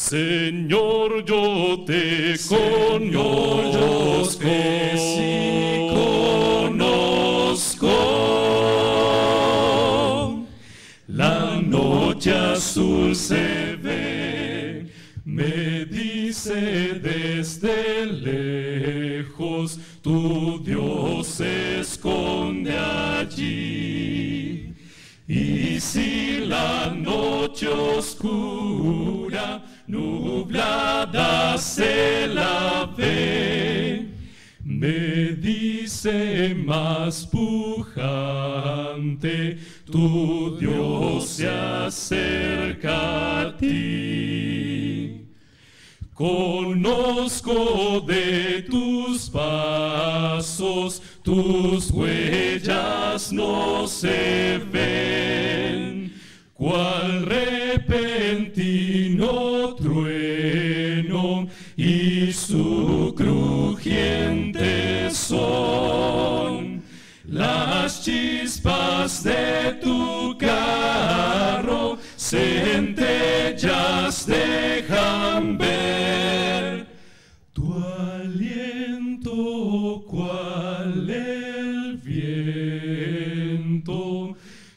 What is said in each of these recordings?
Señor, yo te conozco, sí conozco. La noche azul se ve, me dice desde lejos, tu Dios se esconde allí. Y si la noche oscura, nublada se la ve, me dice más pujante, tu Dios se acerca a ti. Conozco de tus pasos, tus huellas no se ven, cual repentino trueno y su crujiente son. Las chispas de tu carro centellas dejan ver tu aliento, cual el viento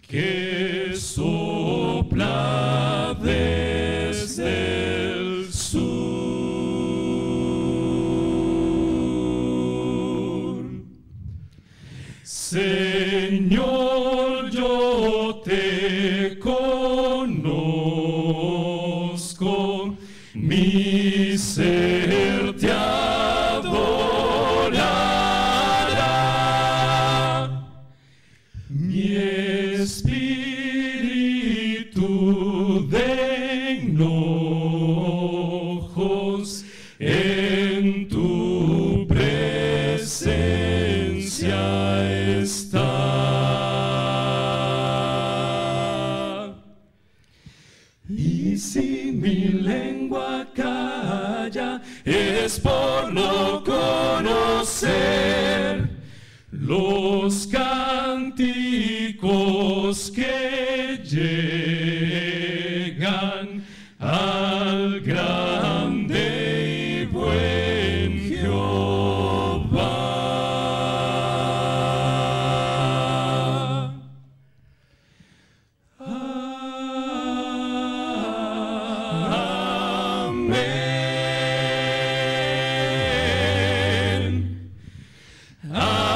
que sopla desde el sur. Señor, yo te conozco, mi ser te adorará, mi espíritu de enojos en tu presencia está. Y si mi lengua calla, es por no conocer los cánticos que llegan al grande y buen Jehová. Amén. Amén.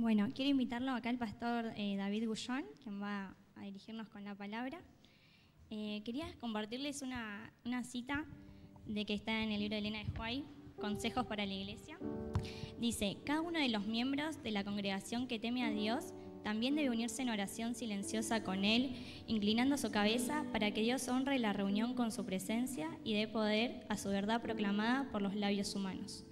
Bueno, quiero invitarlo acá al pastor David Gullón, quien va a dirigirnos con la palabra. Quería compartirles una cita de que está en el libro de Elena de White, Consejos para la Iglesia. Dice: cada uno de los miembros de la congregación que teme a Dios también debe unirse en oración silenciosa con Él, inclinando su cabeza para que Dios honre la reunión con su presencia y dé poder a su verdad proclamada por los labios humanos.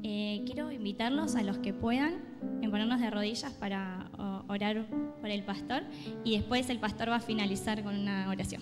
Quiero invitarlos a los que puedan en ponernos de rodillas para orar por el pastor, y después el pastor va a finalizar con una oración.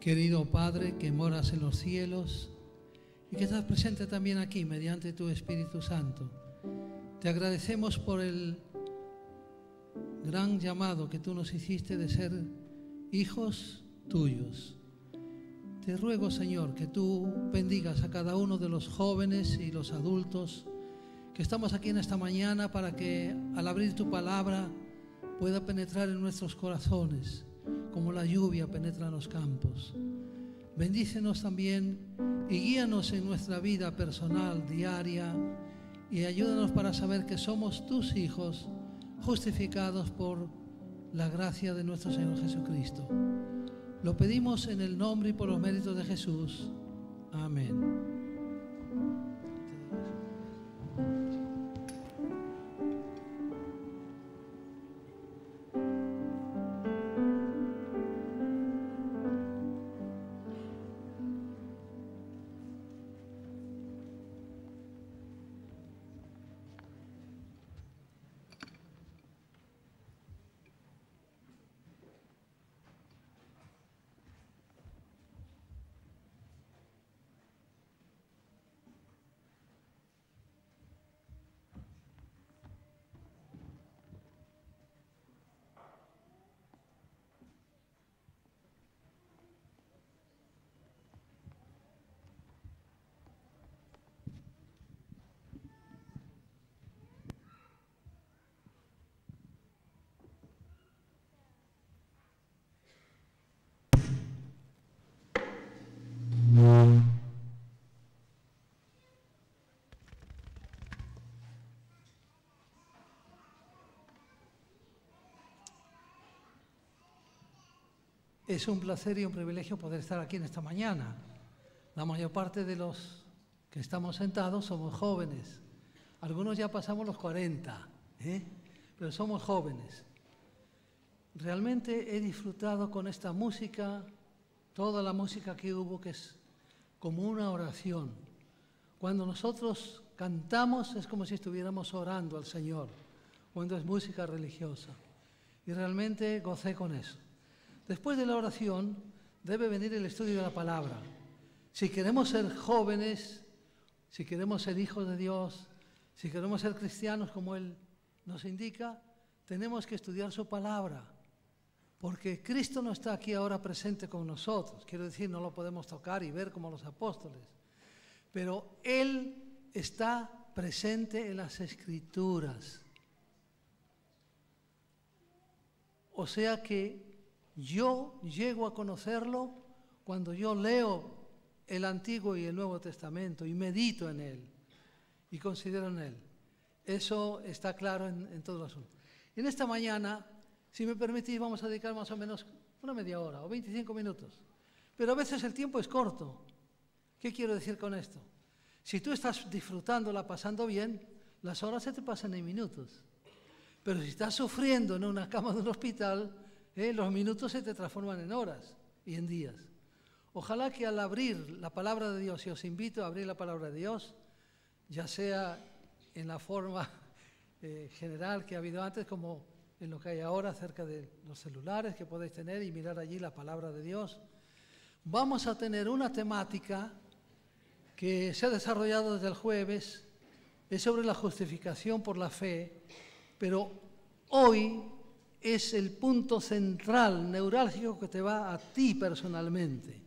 Querido Padre, que moras en los cielos y que estás presente también aquí mediante tu Espíritu Santo, te agradecemos por el gran llamado que tú nos hiciste de ser hijos tuyos. Te ruego, Señor, que tú bendigas a cada uno de los jóvenes y los adultos que estamos aquí en esta mañana, para que al abrir tu palabra pueda penetrar en nuestros corazones como la lluvia penetra en los campos. Bendícenos también y guíanos en nuestra vida personal, diaria, y ayúdanos para saber que somos tus hijos, justificados por la gracia de nuestro Señor Jesucristo. Lo pedimos en el nombre y por los méritos de Jesús. Amén. Es un placer y un privilegio poder estar aquí en esta mañana. La mayor parte de los que estamos sentados somos jóvenes. Algunos ya pasamos los 40, pero somos jóvenes. Realmente he disfrutado con esta música, toda la música que hubo, que es como una oración. Cuando nosotros cantamos es como si estuviéramos orando al Señor, cuando es música religiosa. Y realmente gocé con eso. Después de la oración debe venir el estudio de la palabra. Si queremos ser jóvenes, si queremos ser hijos de Dios, si queremos ser cristianos como Él nos indica, tenemos que estudiar su palabra. Porque Cristo no está aquí ahora presente con nosotros. Quiero decir, no lo podemos tocar y ver como los apóstoles. Pero Él está presente en las Escrituras. O sea que yo llego a conocerlo cuando yo leo el Antiguo y el Nuevo Testamento y medito en él y considero en él. Eso está claro en todo el asunto. En esta mañana, si me permitís, vamos a dedicar más o menos una media hora o 25 minutos. Pero a veces el tiempo es corto. ¿Qué quiero decir con esto? Si tú estás disfrutándola, pasando bien, las horas se te pasan en minutos. Pero si estás sufriendo en una cama de un hospital, los minutos se te transforman en horas y en días. Ojalá que al abrir la palabra de Dios, y os invito a abrir la palabra de Dios, ya sea en la forma general que ha habido antes, como en lo que hay ahora acerca de los celulares que podéis tener y mirar allí la palabra de Dios, vamos a tener una temática que se ha desarrollado desde el jueves, es sobre la justificación por la fe, pero hoy es el punto central, neurálgico, que te va a ti personalmente.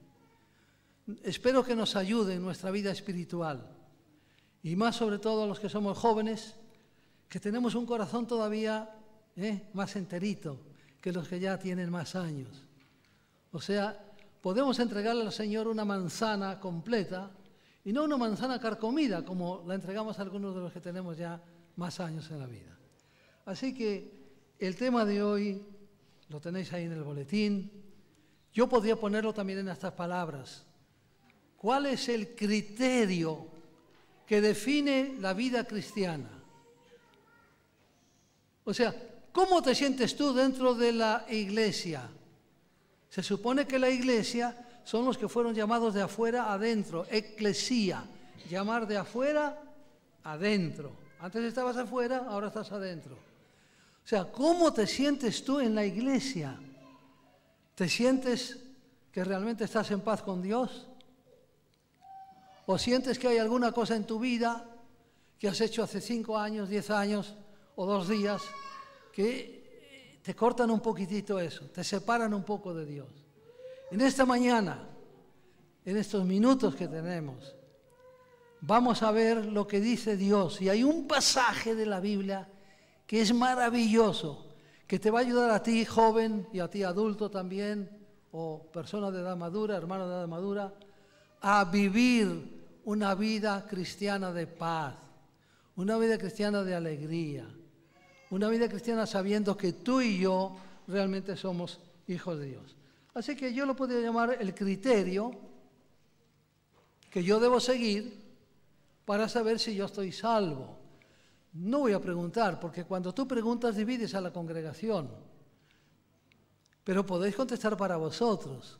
Espero que nos ayude en nuestra vida espiritual, y más sobre todo a los que somos jóvenes, que tenemos un corazón todavía más enterito que los que ya tienen más años. O sea, podemos entregarle al Señor una manzana completa, y no una manzana carcomida, como la entregamos a algunos de los que tenemos ya más años en la vida. Así que el tema de hoy lo tenéis ahí en el boletín. Yo podría ponerlo también en estas palabras. ¿Cuál es el criterio que define la vida cristiana? O sea, ¿cómo te sientes tú dentro de la iglesia? Se supone que la iglesia son los que fueron llamados de afuera adentro, eclesía, llamar de afuera adentro. Antes estabas afuera, ahora estás adentro. O sea, ¿cómo te sientes tú en la iglesia? ¿Te sientes que realmente estás en paz con Dios? ¿O sientes que hay alguna cosa en tu vida que has hecho hace 5 años, 10 años o 2 días que te cortan un poquitito eso, te separan un poco de Dios? En esta mañana en estos minutos que tenemos, vamos a ver lo que dice Dios. Y hay un pasaje de la Biblia que es maravilloso, que te va a ayudar a ti, joven, y a ti, adulto también, o persona de edad madura, hermano de edad madura, a vivir una vida cristiana de paz, una vida cristiana de alegría, una vida cristiana sabiendo que tú y yo realmente somos hijos de Dios. Así que yo lo podría llamar el criterio que yo debo seguir para saber si yo estoy salvo. No voy a preguntar, porque cuando tú preguntas divides a la congregación. Pero podéis contestar para vosotros.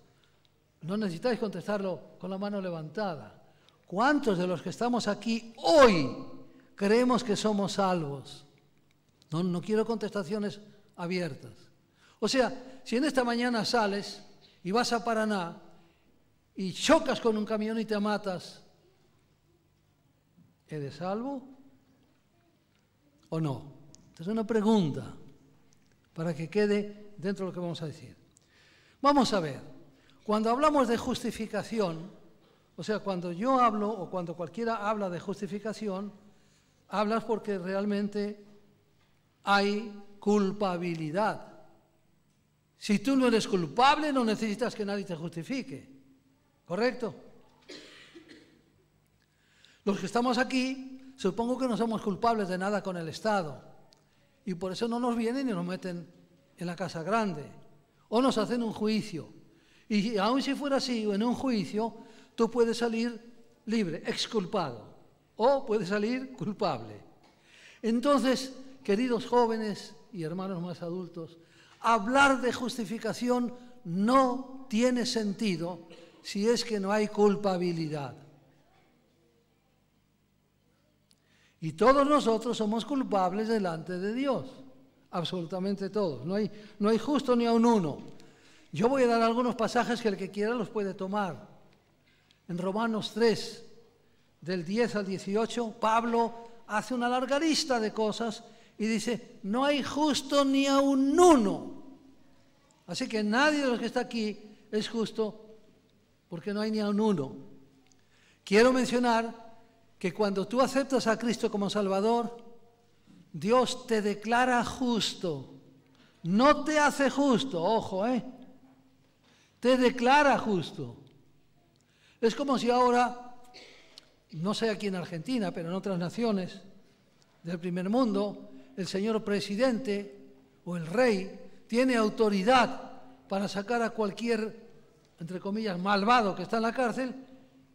No necesitáis contestarlo con la mano levantada. ¿Cuántos de los que estamos aquí hoy creemos que somos salvos? No quiero contestaciones abiertas. O sea, si en esta mañana sales y vas a Paraná y chocas con un camión y te matas, ¿eres salvo o no? Esta es una pregunta para que quede dentro de lo que vamos a decir. Vamos a ver, cuando hablamos de justificación, o sea, cuando yo hablo o cuando cualquiera habla de justificación, hablas porque realmente hay culpabilidad. Si tú no eres culpable, no necesitas que nadie te justifique. ¿Correcto? Los que estamos aquí, supongo que no somos culpables de nada con el Estado. Y por eso no nos vienen y nos meten en la casa grande. O nos hacen un juicio. Y aun si fuera así, en un juicio, tú puedes salir libre, exculpado. O puedes salir culpable. Entonces, queridos jóvenes y hermanos más adultos, hablar de justificación no tiene sentido si es que no hay culpabilidad. Y todos nosotros somos culpables delante de Dios, absolutamente todos. No hay justo ni aun uno. Yo voy a dar algunos pasajes que el que quiera los puede tomar. En Romanos 3, del 10 al 18, Pablo hace una larga lista de cosas y dice, no hay justo ni aun uno. Así que nadie de los que está aquí es justo porque no hay ni aun uno. Quiero mencionar que cuando tú aceptas a Cristo como Salvador, Dios te declara justo. No te hace justo, ojo, te declara justo. Es como si ahora, no sé aquí en Argentina, pero en otras naciones del primer mundo, el señor presidente o el rey tiene autoridad para sacar a cualquier, entre comillas, malvado que está en la cárcel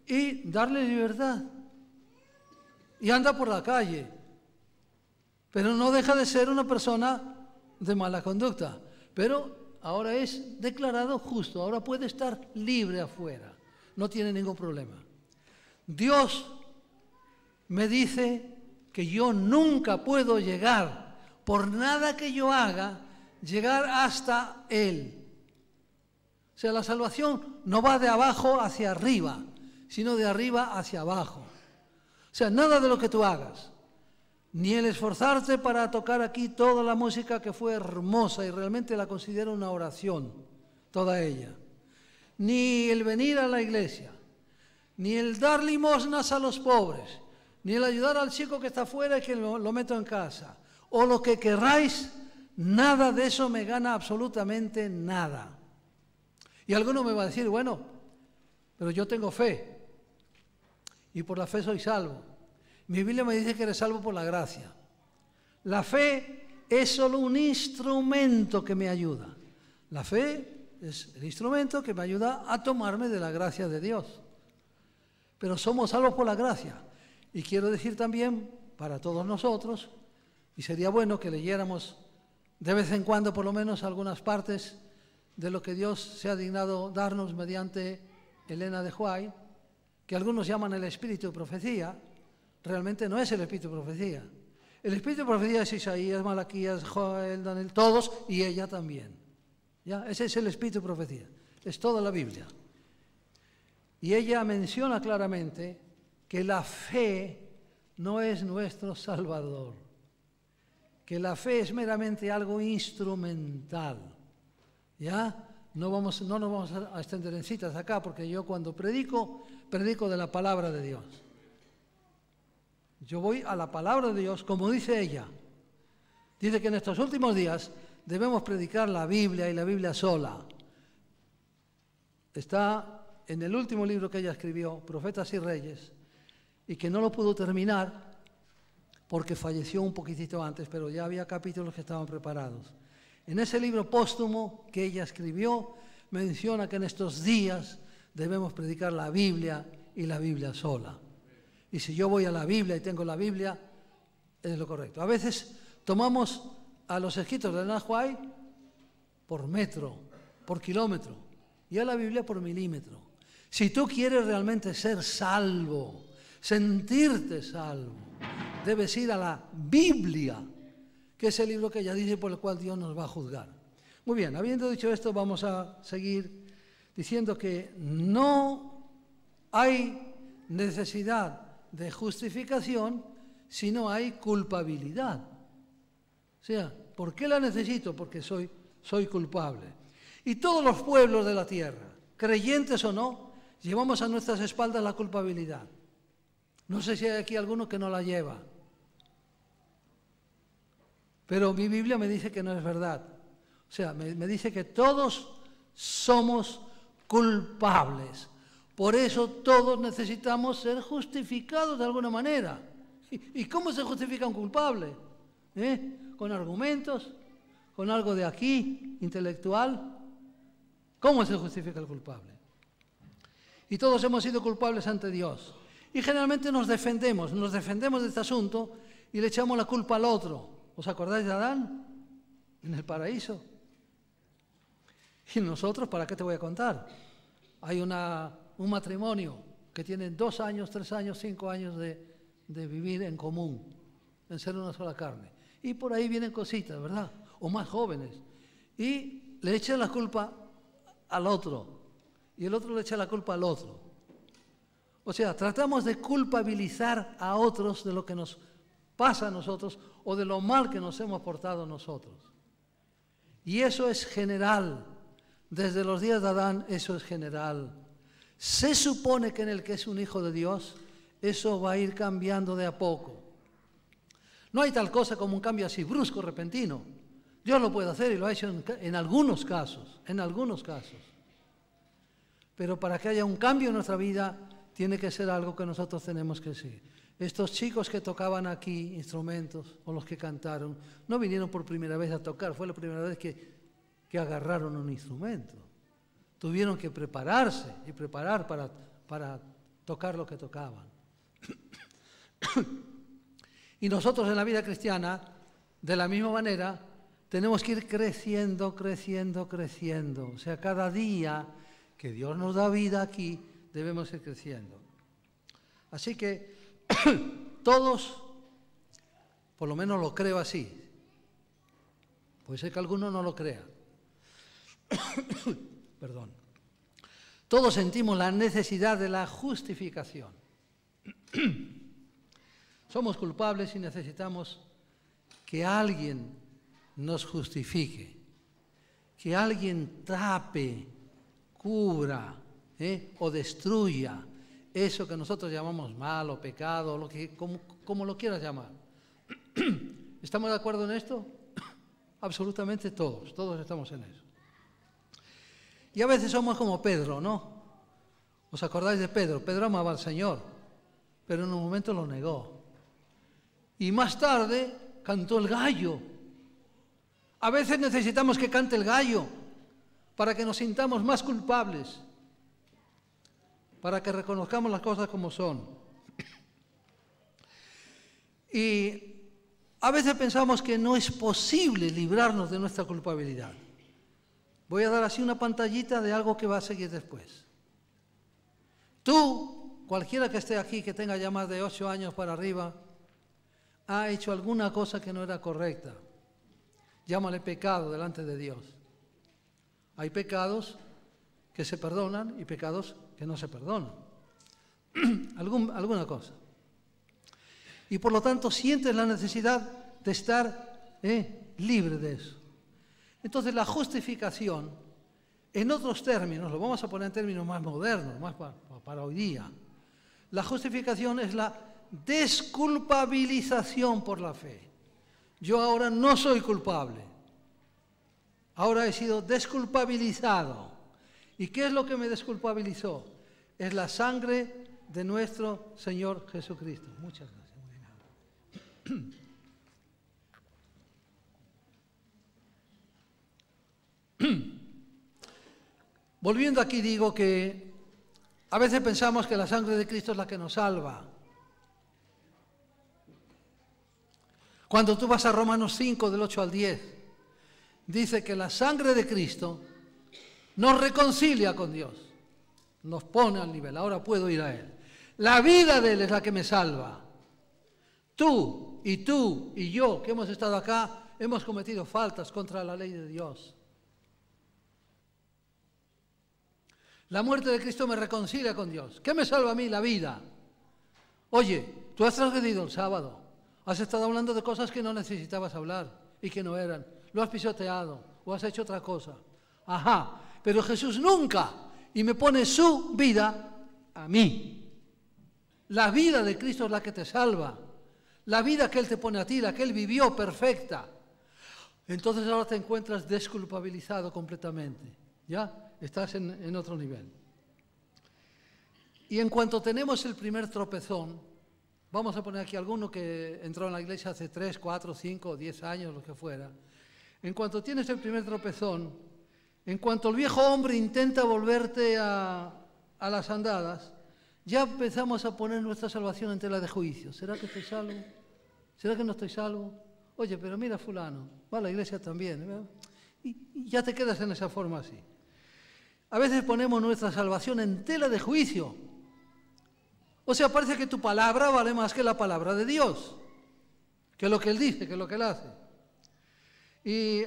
y darle libertad. Y anda por la calle, pero no deja de ser una persona de mala conducta. Pero ahora es declarado justo, ahora puede estar libre afuera, no tiene ningún problema. Dios me dice que yo nunca puedo llegar, por nada que yo haga, llegar hasta Él. O sea, la salvación no va de abajo hacia arriba, sino de arriba hacia abajo. O sea, nada de lo que tú hagas, ni el esforzarte para tocar aquí toda la música que fue hermosa y realmente la considero una oración, toda ella, ni el venir a la iglesia, ni el dar limosnas a los pobres, ni el ayudar al chico que está afuera y que lo meto en casa, o lo que queráis, nada de eso me gana absolutamente nada. Y alguno me va a decir, bueno, pero yo tengo fe, y por la fe soy salvo. Mi Biblia me dice que eres salvo por la gracia. La fe es solo un instrumento que me ayuda. La fe es el instrumento que me ayuda a tomarme de la gracia de Dios. Pero somos salvos por la gracia. Y quiero decir también para todos nosotros, y sería bueno que leyéramos de vez en cuando por lo menos algunas partes de lo que Dios se ha dignado darnos mediante Elena de Huay, que algunos llaman el espíritu de profecía. Realmente no es el espíritu de profecía. El espíritu de profecía es Isaías, Malaquías, Joel, Daniel, todos, y ella también. ¿Ya? Ese es el espíritu de profecía. Es toda la Biblia. Y ella menciona claramente que la fe no es nuestro Salvador. Que la fe es meramente algo instrumental. ¿Ya? no nos vamos a extender en citas acá, porque yo cuando predico de la palabra de Dios. Yo voy a la palabra de Dios, como dice ella. Dice que en estos últimos días debemos predicar la Biblia y la Biblia sola. Está en el último libro que ella escribió, Profetas y Reyes, y que no lo pudo terminar porque falleció un poquitito antes, pero ya había capítulos que estaban preparados. En ese libro póstumo que ella escribió, menciona que en estos días debemos predicar la Biblia y la Biblia sola. Y si yo voy a la Biblia y tengo la Biblia, es lo correcto. A veces tomamos a los escritos de Ellen White por metro, por kilómetro, y a la Biblia por milímetro. Si tú quieres realmente ser salvo, sentirte salvo, debes ir a la Biblia, que es el libro que ella dice por el cual Dios nos va a juzgar. Muy bien, habiendo dicho esto, vamos a seguir diciendo que no hay necesidad de justificación si no hay culpabilidad. O sea, ¿por qué la necesito? Porque soy culpable. Y todos los pueblos de la tierra, creyentes o no, llevamos a nuestras espaldas la culpabilidad. No sé si hay aquí alguno que no la lleva. Pero mi Biblia me dice que no es verdad. O sea, me dice que todos somos culpables. Por eso todos necesitamos ser justificados de alguna manera. ¿Y cómo se justifica un culpable? ¿Con argumentos? ¿Con algo de aquí, intelectual? ¿Cómo se justifica el culpable? Y todos hemos sido culpables ante Dios. Y generalmente nos defendemos de este asunto y le echamos la culpa al otro. ¿Os acordáis de Adán? En el paraíso. Y nosotros, ¿para qué te voy a contar? Hay un matrimonio que tiene 2 años, 3 años, 5 años de vivir en común, en ser una sola carne. Y por ahí vienen cositas, ¿verdad? O más jóvenes. Y le echan la culpa al otro. Y el otro le echa la culpa al otro. O sea, tratamos de culpabilizar a otros de lo que nos pasa a nosotros o de lo mal que nos hemos portado nosotros. Y eso es general. Desde los días de Adán, eso es general. Se supone que en el que es un hijo de Dios, eso va a ir cambiando de a poco. No hay tal cosa como un cambio así brusco, repentino. Dios lo puede hacer y lo ha hecho en algunos casos, Pero para que haya un cambio en nuestra vida, tiene que ser algo que nosotros tenemos que seguir. Estos chicos que tocaban aquí instrumentos, o los que cantaron, no vinieron por primera vez a tocar, fue la primera vez que agarraron un instrumento. Tuvieron que prepararse y preparar para tocar lo que tocaban. Y nosotros en la vida cristiana, de la misma manera, tenemos que ir creciendo. O sea, cada día que Dios nos da vida aquí, debemos ir creciendo. Así que todos, por lo menos lo creo así. Puede ser que alguno no lo crea. Perdón. Todos sentimos la necesidad de la justificación. Somos culpables y necesitamos que alguien nos justifique, que alguien tape, cubra o destruya eso que nosotros llamamos mal o pecado, como lo quieras llamar. ¿Estamos de acuerdo en esto? Absolutamente todos estamos en eso. Y a veces somos como Pedro, ¿no? ¿Os acordáis de Pedro? Pedro amaba al Señor, pero en un momento lo negó. Y más tarde cantó el gallo. A veces necesitamos que cante el gallo para que nos sintamos más culpables, para que reconozcamos las cosas como son. Y a veces pensamos que no es posible librarnos de nuestra culpabilidad. Voy a dar así una pantallita de algo que va a seguir después. Tú, cualquiera que esté aquí, que tenga ya más de 8 años para arriba, ha hecho alguna cosa que no era correcta. Llámale pecado delante de Dios. Hay pecados que se perdonan y pecados que no se perdonan. Alguna cosa. Y por lo tanto sientes la necesidad de estar libre de eso. Entonces la justificación En otros términos, lo vamos a poner en términos más modernos, más para hoy día. La justificación es la desculpabilización por la fe. Yo ahora no soy culpable. Ahora he sido desculpabilizado. ¿Y qué es lo que me desculpabilizó? Es la sangre de nuestro Señor Jesucristo. Muchas gracias. Volviendo aquí digo que a veces pensamos que la sangre de Cristo es la que nos salva. Cuando tú vas a Romanos 5, del 8 al 10, dice que la sangre de Cristo nos reconcilia con Dios, nos pone al nivel, ahora puedo ir a Él. La vida de Él es la que me salva. Tú y yo, que hemos estado acá, hemos cometido faltas contra la ley de Dios. La muerte de Cristo me reconcilia con Dios. ¿Qué me salva a mí? La vida. Oye, tú has transgredido el sábado. Has estado hablando de cosas que no necesitabas hablar y que no eran. Lo has pisoteado o has hecho otra cosa. Ajá, pero Jesús nunca. Y me pone su vida a mí. La vida de Cristo es la que te salva. La vida que Él te pone a ti, la que Él vivió perfecta. Entonces ahora te encuentras desculpabilizado completamente. ¿Ya? Estás en otro nivel. Y en cuanto tenemos el primer tropezón, vamos a poner aquí alguno que entró en la iglesia hace 3, 4, 5, 10 años, lo que fuera. En cuanto tienes el primer tropezón, en cuanto el viejo hombre intenta volverte a las andadas, ya empezamos a poner nuestra salvación en tela de juicio. ¿Será que estoy salvo? ¿Será que no estoy salvo? Oye, pero mira fulano, va a la iglesia también. ¿Verdad? Y ya te quedas en esa forma así. A veces ponemos nuestra salvación en tela de juicio. O sea, parece que tu palabra vale más que la palabra de Dios, que lo que Él dice, que lo que Él hace. Y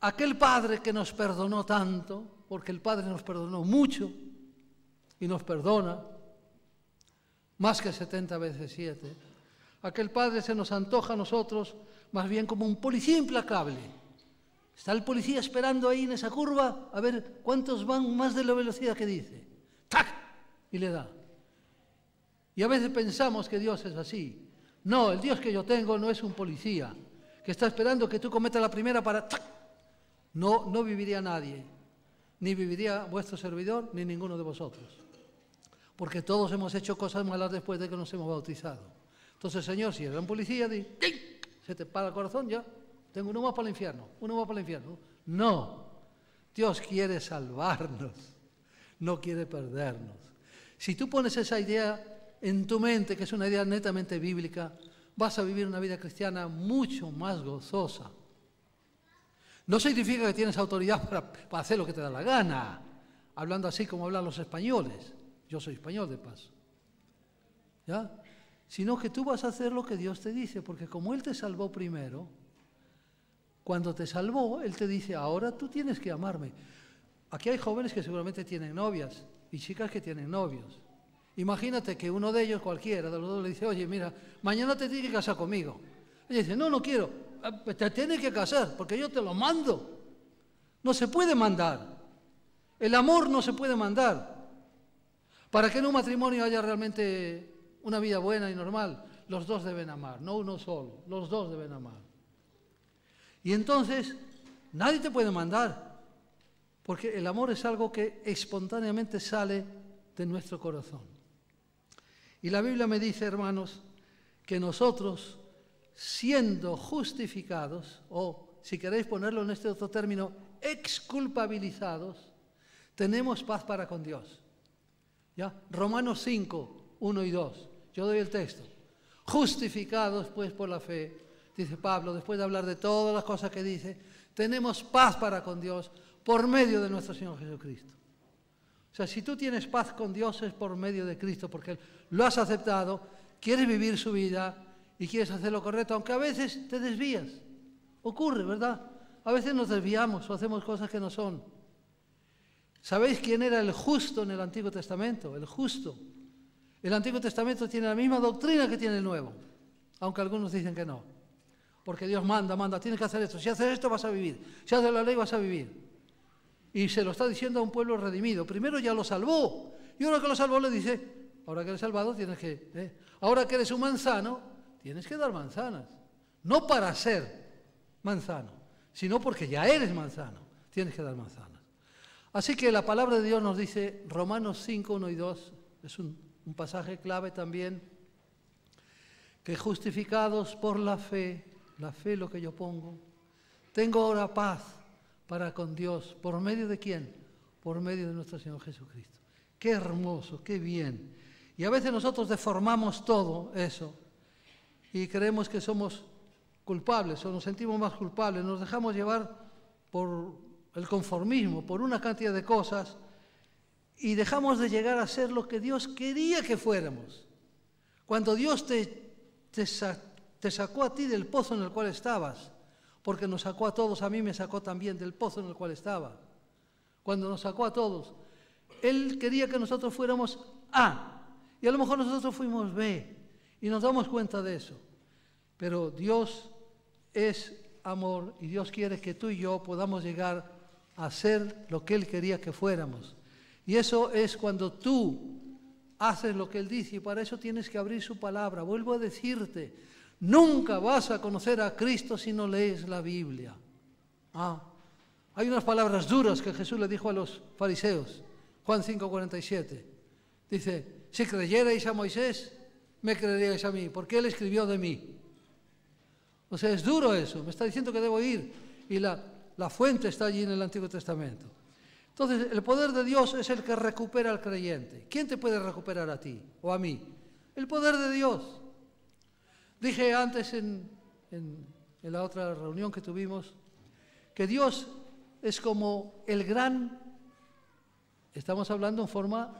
aquel Padre que nos perdonó tanto, porque el Padre nos perdonó mucho y nos perdona, más que 70 veces 7, aquel Padre se nos antoja a nosotros más bien como un policía implacable. Está el policía esperando ahí en esa curva a ver cuántos van más de la velocidad que dice. ¡Tac! Y le da. Y a veces pensamos que Dios es así. No, el Dios que yo tengo no es un policía que está esperando que tú cometas la primera para... ¡tac! No viviría nadie. Ni viviría vuestro servidor, ni ninguno de vosotros. Porque todos hemos hecho cosas malas después de que nos hemos bautizado. Entonces, Señor, si eres un policía, se te para el corazón ya. Tengo uno más para el infierno, uno más para el infierno. No, Dios quiere salvarnos, no quiere perdernos. Si tú pones esa idea en tu mente, que es una idea netamente bíblica, vas a vivir una vida cristiana mucho más gozosa. No significa que tienes autoridad para hacer lo que te da la gana, hablando así como hablan los españoles. Yo soy español de paso. ¿Ya? Sino que tú vas a hacer lo que Dios te dice, porque como Él te salvó primero, cuando te salvó, Él te dice, ahora tú tienes que amarme. Aquí hay jóvenes que seguramente tienen novias y chicas que tienen novios. Imagínate que uno de ellos, cualquiera de los dos, le dice, oye, mira, mañana te tienes que casar conmigo. Ella dice, no quiero, te tienes que casar porque yo te lo mando. No se puede mandar. El amor no se puede mandar. Para que en un matrimonio haya realmente una vida buena y normal, los dos deben amar, no uno solo, los dos deben amar. Y entonces, nadie te puede mandar, porque el amor es algo que espontáneamente sale de nuestro corazón. Y la Biblia me dice, hermanos, que nosotros, siendo justificados, o si queréis ponerlo en este otro término, exculpabilizados, tenemos paz para con Dios. ¿Ya? Romanos 5, 1 y 2. Yo doy el texto. Justificados, pues, por la fe, dice Pablo, después de hablar de todas las cosas que dice, tenemos paz para con Dios por medio de nuestro Señor Jesucristo. O sea, si tú tienes paz con Dios es por medio de Cristo, porque lo has aceptado, quieres vivir su vida y quieres hacer lo correcto, aunque a veces te desvías. Ocurre, ¿verdad? A veces nos desviamos o hacemos cosas que no son. ¿Sabéis quién era el justo en el Antiguo Testamento? El justo. El Antiguo Testamento tiene la misma doctrina que tiene el Nuevo, aunque algunos dicen que no. Porque Dios manda, tienes que hacer esto. Si haces esto vas a vivir. Si haces la ley vas a vivir. Y se lo está diciendo a un pueblo redimido. Primero ya lo salvó. Y ahora que lo salvó le dice, ahora que eres salvado tienes que... ahora que eres un manzano, tienes que dar manzanas. No para ser manzano, sino porque ya eres manzano. Tienes que dar manzanas. Así que la palabra de Dios nos dice, Romanos 5, 1 y 2, es un pasaje clave también, que justificados por la fe lo que yo pongo, tengo ahora paz para con Dios. ¿Por medio de quién? Por medio de nuestro Señor Jesucristo. Qué hermoso, qué bien. Y a veces nosotros deformamos todo eso y creemos que somos culpables o nos sentimos más culpables. Nos dejamos llevar por el conformismo, por una cantidad de cosas y dejamos de llegar a ser lo que Dios quería que fuéramos. Cuando Dios te sacó a ti del pozo en el cual estabas, porque nos sacó a todos, a mí me sacó también del pozo en el cual estaba. Cuando nos sacó a todos, Él quería que nosotros fuéramos A, y a lo mejor nosotros fuimos B, y nos damos cuenta de eso. Pero Dios es amor, y Dios quiere que tú y yo podamos llegar a ser lo que Él quería que fuéramos. Y eso es cuando tú haces lo que Él dice, y para eso tienes que abrir su palabra. Vuelvo a decirte, nunca vas a conocer a Cristo si no lees la Biblia. Hay unas palabras duras que Jesús le dijo a los fariseos, Juan 5:47. Dice, si creyerais a Moisés, me creeríais a mí, porque él escribió de mí. O sea, es duro eso, me está diciendo que debo ir, y la fuente está allí en el Antiguo Testamento. Entonces, el poder de Dios es el que recupera al creyente. ¿Quién te puede recuperar a ti o a mí? El poder de Dios. Dije antes en la otra reunión que tuvimos que Dios es como el gran, estamos hablando en forma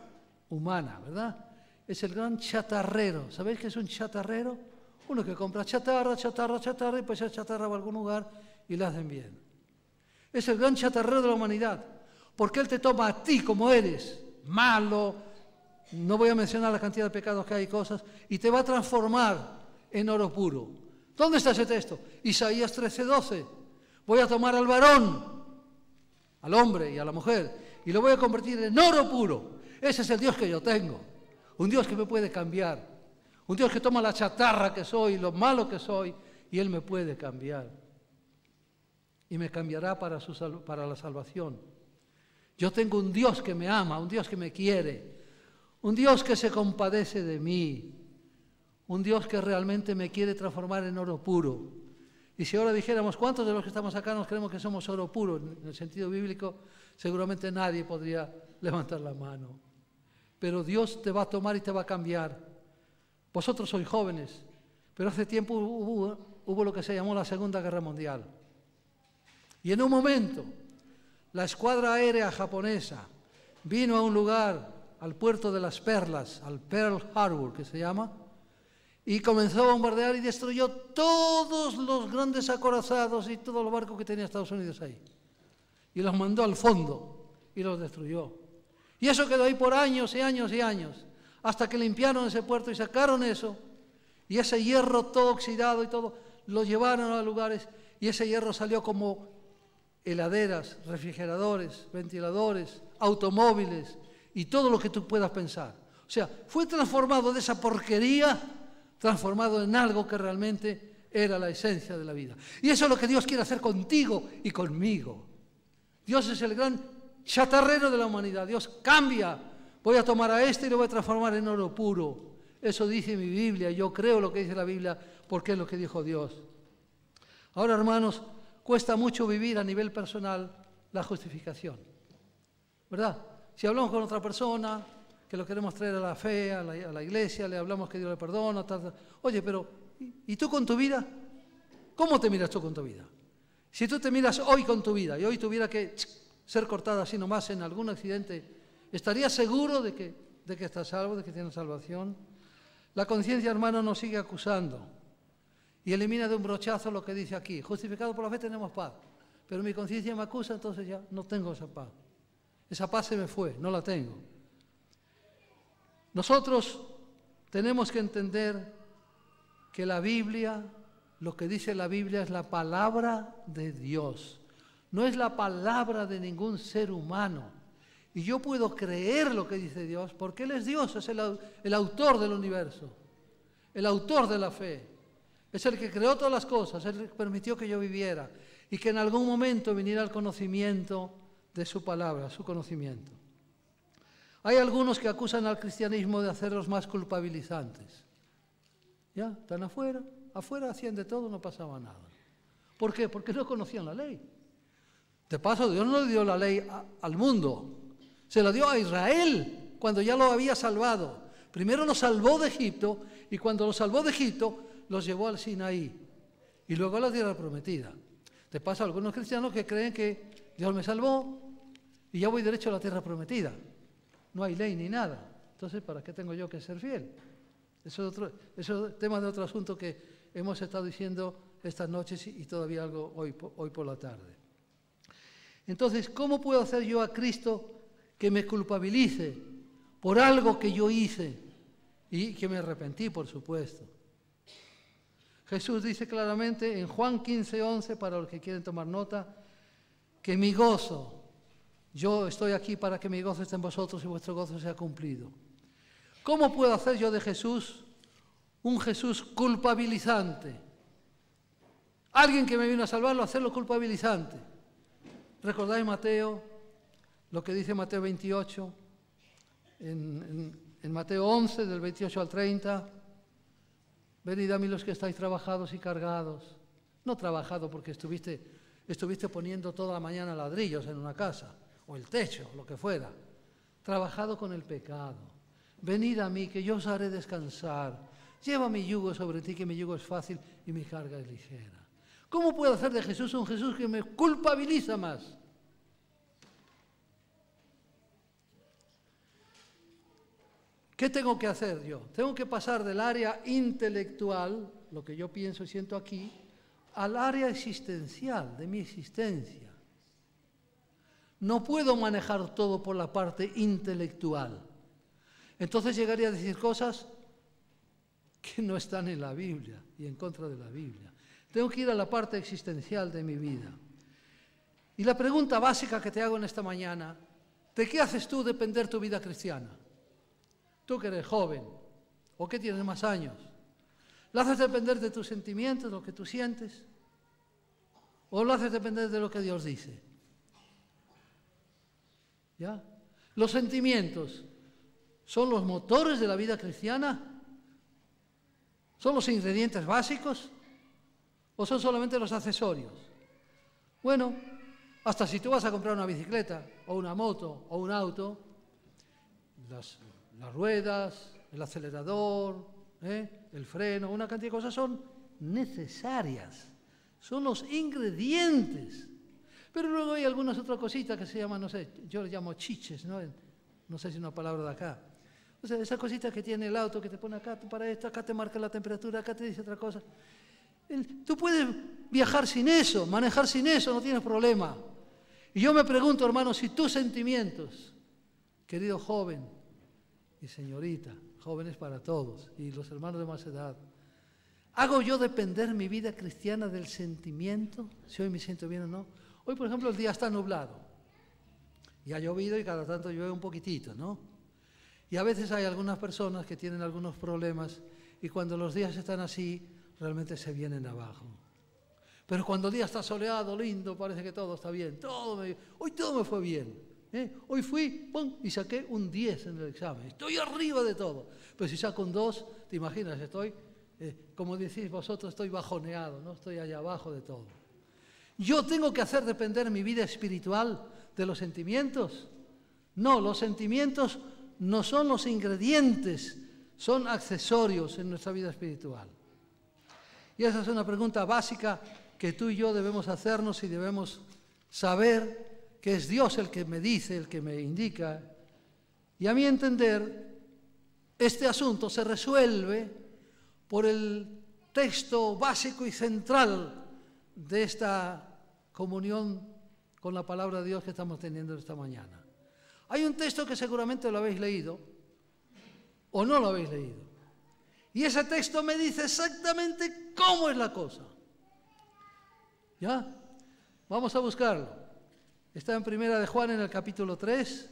humana, ¿verdad? Es el gran chatarrero. ¿Sabéis qué es un chatarrero? Uno que compra chatarra, y pues esa chatarra va a algún lugar y la hacen bien. Es el gran chatarrero de la humanidad. Porque Él te toma a ti como eres, malo, no voy a mencionar la cantidad de pecados que hay, cosas, y te va a transformar en oro puro. ¿Dónde está ese texto? Isaías 13:12. Voy a tomar al varón, al hombre y a la mujer, y lo voy a convertir en oro puro. Ese es el Dios que yo tengo. Un Dios que me puede cambiar. Un Dios que toma la chatarra que soy, lo malo que soy, y Él me puede cambiar. Y me cambiará para la salvación. Yo tengo un Dios que me ama, un Dios que me quiere, un Dios que se compadece de mí, un Dios que realmente me quiere transformar en oro puro. Y si ahora dijéramos, ¿cuántos de los que estamos acá nos creemos que somos oro puro? En el sentido bíblico, seguramente nadie podría levantar la mano. Pero Dios te va a tomar y te va a cambiar. Vosotros sois jóvenes, pero hace tiempo hubo lo que se llamó la Segunda Guerra Mundial. Y en un momento, la escuadra aérea japonesa vino a un lugar, al puerto de las Perlas, al Pearl Harbor, que se llama, y comenzó a bombardear y destruyó todos los grandes acorazados y todos los barcos que tenía Estados Unidos ahí. Y los mandó al fondo y los destruyó. Y eso quedó ahí por años y años y años, hasta que limpiaron ese puerto y sacaron eso, y ese hierro todo oxidado y todo, lo llevaron a lugares, y ese hierro salió como heladeras, refrigeradores, ventiladores, automóviles y todo lo que tú puedas pensar. O sea, fue transformado de esa porquería, transformado en algo que realmente era la esencia de la vida. Y eso es lo que Dios quiere hacer contigo y conmigo. Dios es el gran chatarrero de la humanidad. Dios cambia. Voy a tomar a este y lo voy a transformar en oro puro. Eso dice mi Biblia. Yo creo lo que dice la Biblia porque es lo que dijo Dios. Ahora, hermanos, cuesta mucho vivir a nivel personal la justificación, ¿verdad? Si hablamos con otra persona, que lo queremos traer a la fe, a la iglesia, le hablamos que Dios le perdona, tal. Oye, pero ¿y tú con tu vida? ¿Cómo te miras tú con tu vida? Si tú te miras hoy con tu vida y hoy tuviera que ser cortada así nomás en algún accidente, ¿estarías seguro de que estás salvo, de que tienes salvación? La conciencia, hermano, nos sigue acusando. Y elimina de un brochazo lo que dice aquí. Justificado por la fe tenemos paz. Pero mi conciencia me acusa, entonces ya no tengo esa paz. Esa paz se me fue, no la tengo. Nosotros tenemos que entender que la Biblia, lo que dice la Biblia es la palabra de Dios. no es la palabra de ningún ser humano. Y yo puedo creer lo que dice Dios, porque Él es Dios, es el autor del universo, el autor de la fe. Es el que creó todas las cosas, el que permitió que yo viviera y que en algún momento viniera al conocimiento de su palabra, su conocimiento. Hay algunos que acusan al cristianismo de hacerlos más culpabilizantes. Ya, están afuera hacían de todo, no pasaba nada. ¿Por qué? Porque no conocían la ley. De paso, Dios no le dio la ley al mundo, se la dio a Israel cuando ya lo había salvado. Primero los salvó de Egipto y cuando los salvó de Egipto los llevó al Sinaí y luego a la tierra prometida. De paso, algunos cristianos que creen que Dios me salvó y ya voy derecho a la tierra prometida. No hay ley ni nada. Entonces, ¿para qué tengo yo que ser fiel? Eso es tema de otro asunto que hemos estado diciendo estas noches y todavía algo hoy por la tarde. Entonces, ¿cómo puedo hacer yo a Cristo que me culpabilice por algo que yo hice y que me arrepentí, por supuesto? Jesús dice claramente en Juan 15:11, para los que quieren tomar nota, que mi gozo, yo estoy aquí para que mi gozo esté en vosotros y vuestro gozo sea cumplido. ¿Cómo puedo hacer yo de Jesús un Jesús culpabilizante? Alguien que me vino a salvarlo, hacerlo culpabilizante. ¿Recordáis Mateo? Lo que dice Mateo 28, en Mateo 11, del 28 al 30. Venid a mí los que estáis trabajados y cargados. No trabajado porque estuviste poniendo toda la mañana ladrillos en una casa, o el techo, lo que fuera. Trabajado con el pecado. Venid a mí, que yo os haré descansar. Lleva mi yugo sobre ti, que mi yugo es fácil y mi carga es ligera. ¿Cómo puedo hacer de Jesús un Jesús que me culpabiliza más? ¿Qué tengo que hacer yo? Tengo que pasar del área intelectual, lo que yo pienso y siento aquí, al área existencial, de mi existencia. No puedo manejar todo por la parte intelectual. Entonces llegaría a decir cosas que no están en la Biblia y en contra de la Biblia. Tengo que ir a la parte existencial de mi vida. Y la pregunta básica que te hago en esta mañana, ¿de qué haces tú depender tu vida cristiana? Tú que eres joven o que tienes más años, ¿la haces depender de tus sentimientos, de lo que tú sientes? ¿O lo haces depender de lo que Dios dice? ¿Ya? Los sentimientos son los motores de la vida cristiana, son los ingredientes básicos o son solamente los accesorios. Bueno, hasta si tú vas a comprar una bicicleta o una moto o un auto, las ruedas, el acelerador, el freno, una cantidad de cosas son necesarias, son los ingredientes. Pero luego hay algunas otras cositas que se llaman, no sé, yo les llamo chiches, ¿no? No sé si es una palabra de acá. O sea, esas cositas que tiene el auto, que te pone acá para esto, acá te marca la temperatura, acá te dice otra cosa. Tú puedes viajar sin eso, manejar sin eso, no tienes problema. Y yo me pregunto, hermano, si tus sentimientos, querido joven y señorita, jóvenes para todos, y los hermanos de más edad, ¿hago yo depender mi vida cristiana del sentimiento? Si hoy me siento bien o no. Hoy, por ejemplo, el día está nublado. Y ha llovido y cada tanto llueve un poquitito, ¿no? Y a veces hay algunas personas que tienen algunos problemas y cuando los días están así, realmente se vienen abajo. Pero cuando el día está soleado, lindo, parece que todo está bien. Hoy todo me fue bien. Hoy fui, ¡pum!, y saqué un 10 en el examen. Estoy arriba de todo. Pero si saco un 2, te imaginas, estoy, como decís vosotros, estoy bajoneado, ¿no? Estoy allá abajo de todo. ¿Yo tengo que hacer depender mi vida espiritual de los sentimientos? No, los sentimientos no son los ingredientes, son accesorios en nuestra vida espiritual. Y esa es una pregunta básica que tú y yo debemos hacernos y debemos saber que es Dios el que me dice, el que me indica. Y a mi entender, este asunto se resuelve por el texto básico y central de esta comunión con la palabra de Dios que estamos teniendo esta mañana. Hay un texto que seguramente lo habéis leído o no lo habéis leído. Y ese texto me dice exactamente cómo es la cosa. ¿Ya? Vamos a buscarlo. Está en Primera de Juan en el capítulo 3,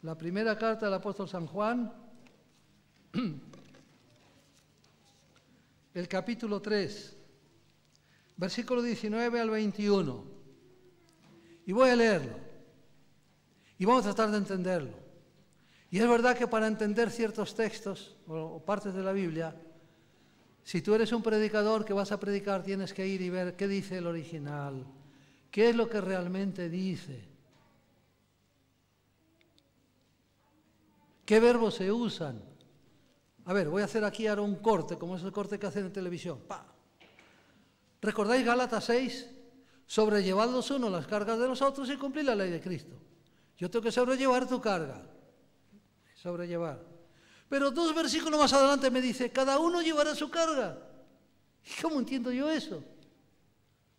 la primera carta del apóstol San Juan, el capítulo 3, versículo 19 al 21. Y voy a leerlo. Y vamos a tratar de entenderlo. Y es verdad que para entender ciertos textos o partes de la Biblia, si tú eres un predicador que vas a predicar, tienes que ir y ver qué dice el original, qué es lo que realmente dice, qué verbos se usan. A ver, voy a hacer aquí ahora un corte, como es el corte que hacen en televisión. ¡Pah! ¿Recordáis Gálatas 6? Sobrellevad los unos las cargas de los otros y cumplid la ley de Cristo. Yo tengo que sobrellevar tu carga. Sobrellevar. Pero 2 versículos más adelante me dice, cada uno llevará su carga. ¿Y cómo entiendo yo eso?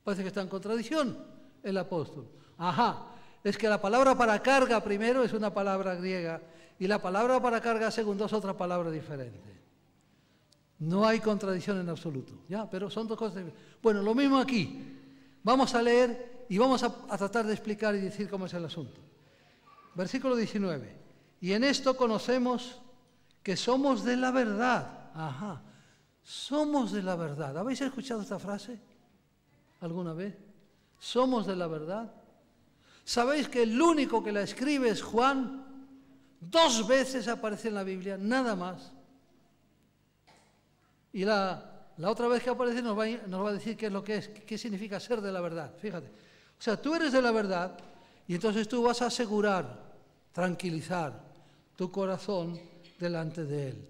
Parece que está en contradicción el apóstol. Ajá, es que la palabra para carga primero es una palabra griega y la palabra para carga segundo es otra palabra diferente. No hay contradicción en absoluto, ¿ya? Pero son 2 cosas diferentes. Bueno, lo mismo aquí. Vamos a leer y vamos a tratar de explicar y decir cómo es el asunto. Versículo 19. Y en esto conocemos que somos de la verdad. Ajá, somos de la verdad. ¿Habéis escuchado esta frase alguna vez? Somos de la verdad. ¿Sabéis que el único que la escribe es Juan? 2 veces aparece en la Biblia, nada más. Y la otra vez que aparece nos va a decir qué es lo que es, qué significa ser de la verdad. Fíjate. O sea, tú eres de la verdad y entonces tú vas a asegurar, tranquilizar tu corazón delante de Él.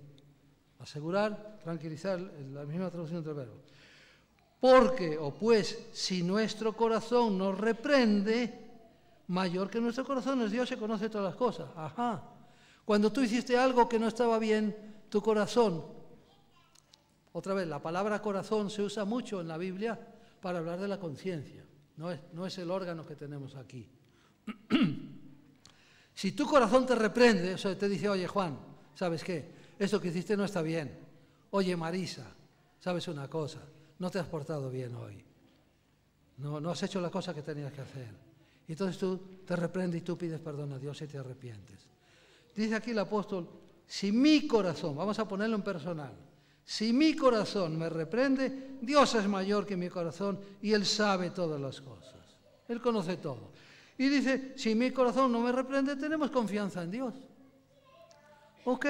Asegurar, tranquilizar, la misma traducción del verbo. Porque, o pues, si nuestro corazón nos reprende, mayor que nuestro corazón es Dios, se conoce todas las cosas. Ajá. Cuando tú hiciste algo que no estaba bien, tu corazón, otra vez, la palabra corazón se usa mucho en la Biblia para hablar de la conciencia. No es el órgano que tenemos aquí. Si tu corazón te reprende, o sea, te dice, oye Juan, ¿sabes qué? Esto que hiciste no está bien. Oye Marisa, ¿sabes una cosa? No te has portado bien hoy. No has hecho la cosa que tenías que hacer. Y entonces tú te reprendes y tú pides perdón a Dios y te arrepientes. Dice aquí el apóstol, si mi corazón, vamos a ponerlo en personal, si mi corazón me reprende, Dios es mayor que mi corazón y Él sabe todas las cosas. Él conoce todo. Y dice, si mi corazón no me reprende, tenemos confianza en Dios. Ok,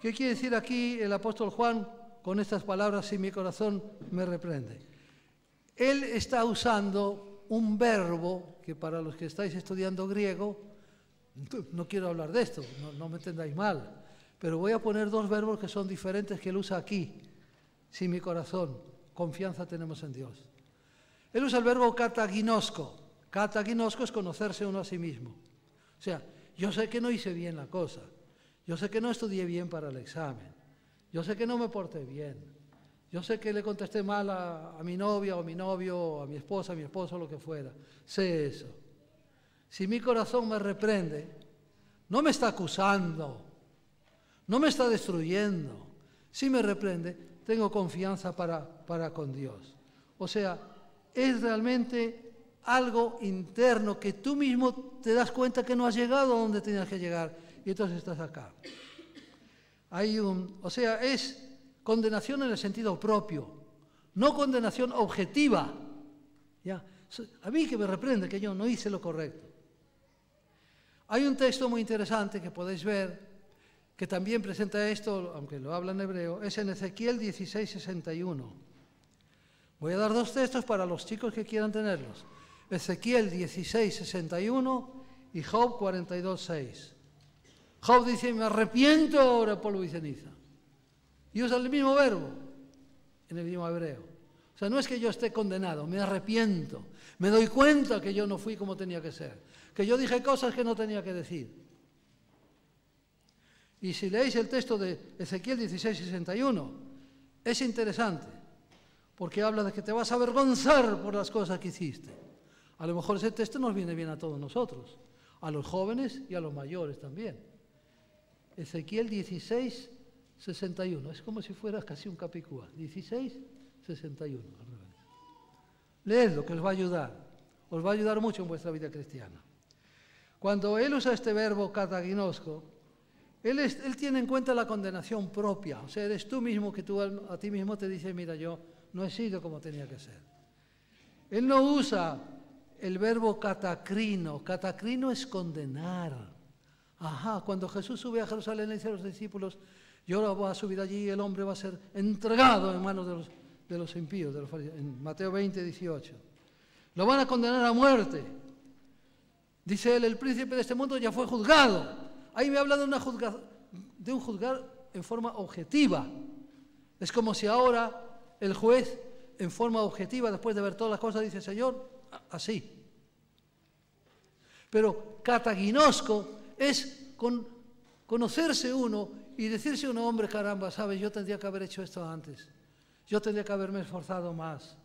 ¿qué quiere decir aquí el apóstol Juan con estas palabras, si mi corazón me reprende? Él está usando un verbo que para los que estáis estudiando griego, no quiero hablar de esto, no me entendáis mal, pero voy a poner 2 verbos que son diferentes que él usa aquí. Si mi corazón, confianza tenemos en Dios. Él usa el verbo kataginosko. Kataginosko es conocerse uno a sí mismo. O sea, yo sé que no hice bien la cosa. Yo sé que no estudié bien para el examen. Yo sé que no me porté bien. Yo sé que le contesté mal a mi novia o a mi novio o a mi esposa, a mi esposo, lo que fuera. Sé eso. Si mi corazón me reprende, no me está acusando, no me está destruyendo. Si me reprende, tengo confianza para con Dios. O sea, es realmente algo interno que tú mismo te das cuenta que no has llegado a donde tenías que llegar y entonces estás acá. O sea, es condenación en el sentido propio, no condenación objetiva. ¿Ya? A mí que me reprende que yo no hice lo correcto. Hay un texto muy interesante que podéis ver, que también presenta esto, aunque lo habla en hebreo, es en Ezequiel 16:61. Voy a dar 2 textos para los chicos que quieran tenerlos. Ezequiel 16:61 y Job 42:6. Job dice, me arrepiento ahora, polvo y ceniza. Y usa el mismo verbo en el idioma hebreo. O sea, no es que yo esté condenado, me arrepiento. Me doy cuenta que yo no fui como tenía que ser. Que yo dije cosas que no tenía que decir. Y si leéis el texto de Ezequiel 16:61, es interesante, porque habla de que te vas a avergonzar por las cosas que hiciste. A lo mejor ese texto nos viene bien a todos nosotros, a los jóvenes y a los mayores también. Ezequiel 16:61, es como si fuera casi un capicúa. 16:61. Leedlo, que os va a ayudar. os va a ayudar mucho en vuestra vida cristiana. Cuando él usa este verbo kataginosko, él tiene en cuenta la condenación propia. O sea, eres tú mismo que tú a ti mismo te dices, mira, yo no he sido como tenía que ser. Él no usa el verbo katakrino. Katakrino es condenar. Ajá, cuando Jesús sube a Jerusalén, le dice a los discípulos, yo ahora voy a subir allí y el hombre va a ser entregado en manos de los impíos, de los fariseos, en Mateo 20, 18. Lo van a condenar a muerte. Dice él, el príncipe de este mundo ya fue juzgado. Ahí me habla de un juzgar en forma objetiva. Es como si ahora el juez, en forma objetiva, después de ver todas las cosas, dice, Señor, así. Pero kataginosko es conocerse uno y decirse a un hombre, caramba, sabes, yo tendría que haber hecho esto antes. Yo tendría que haberme esforzado más.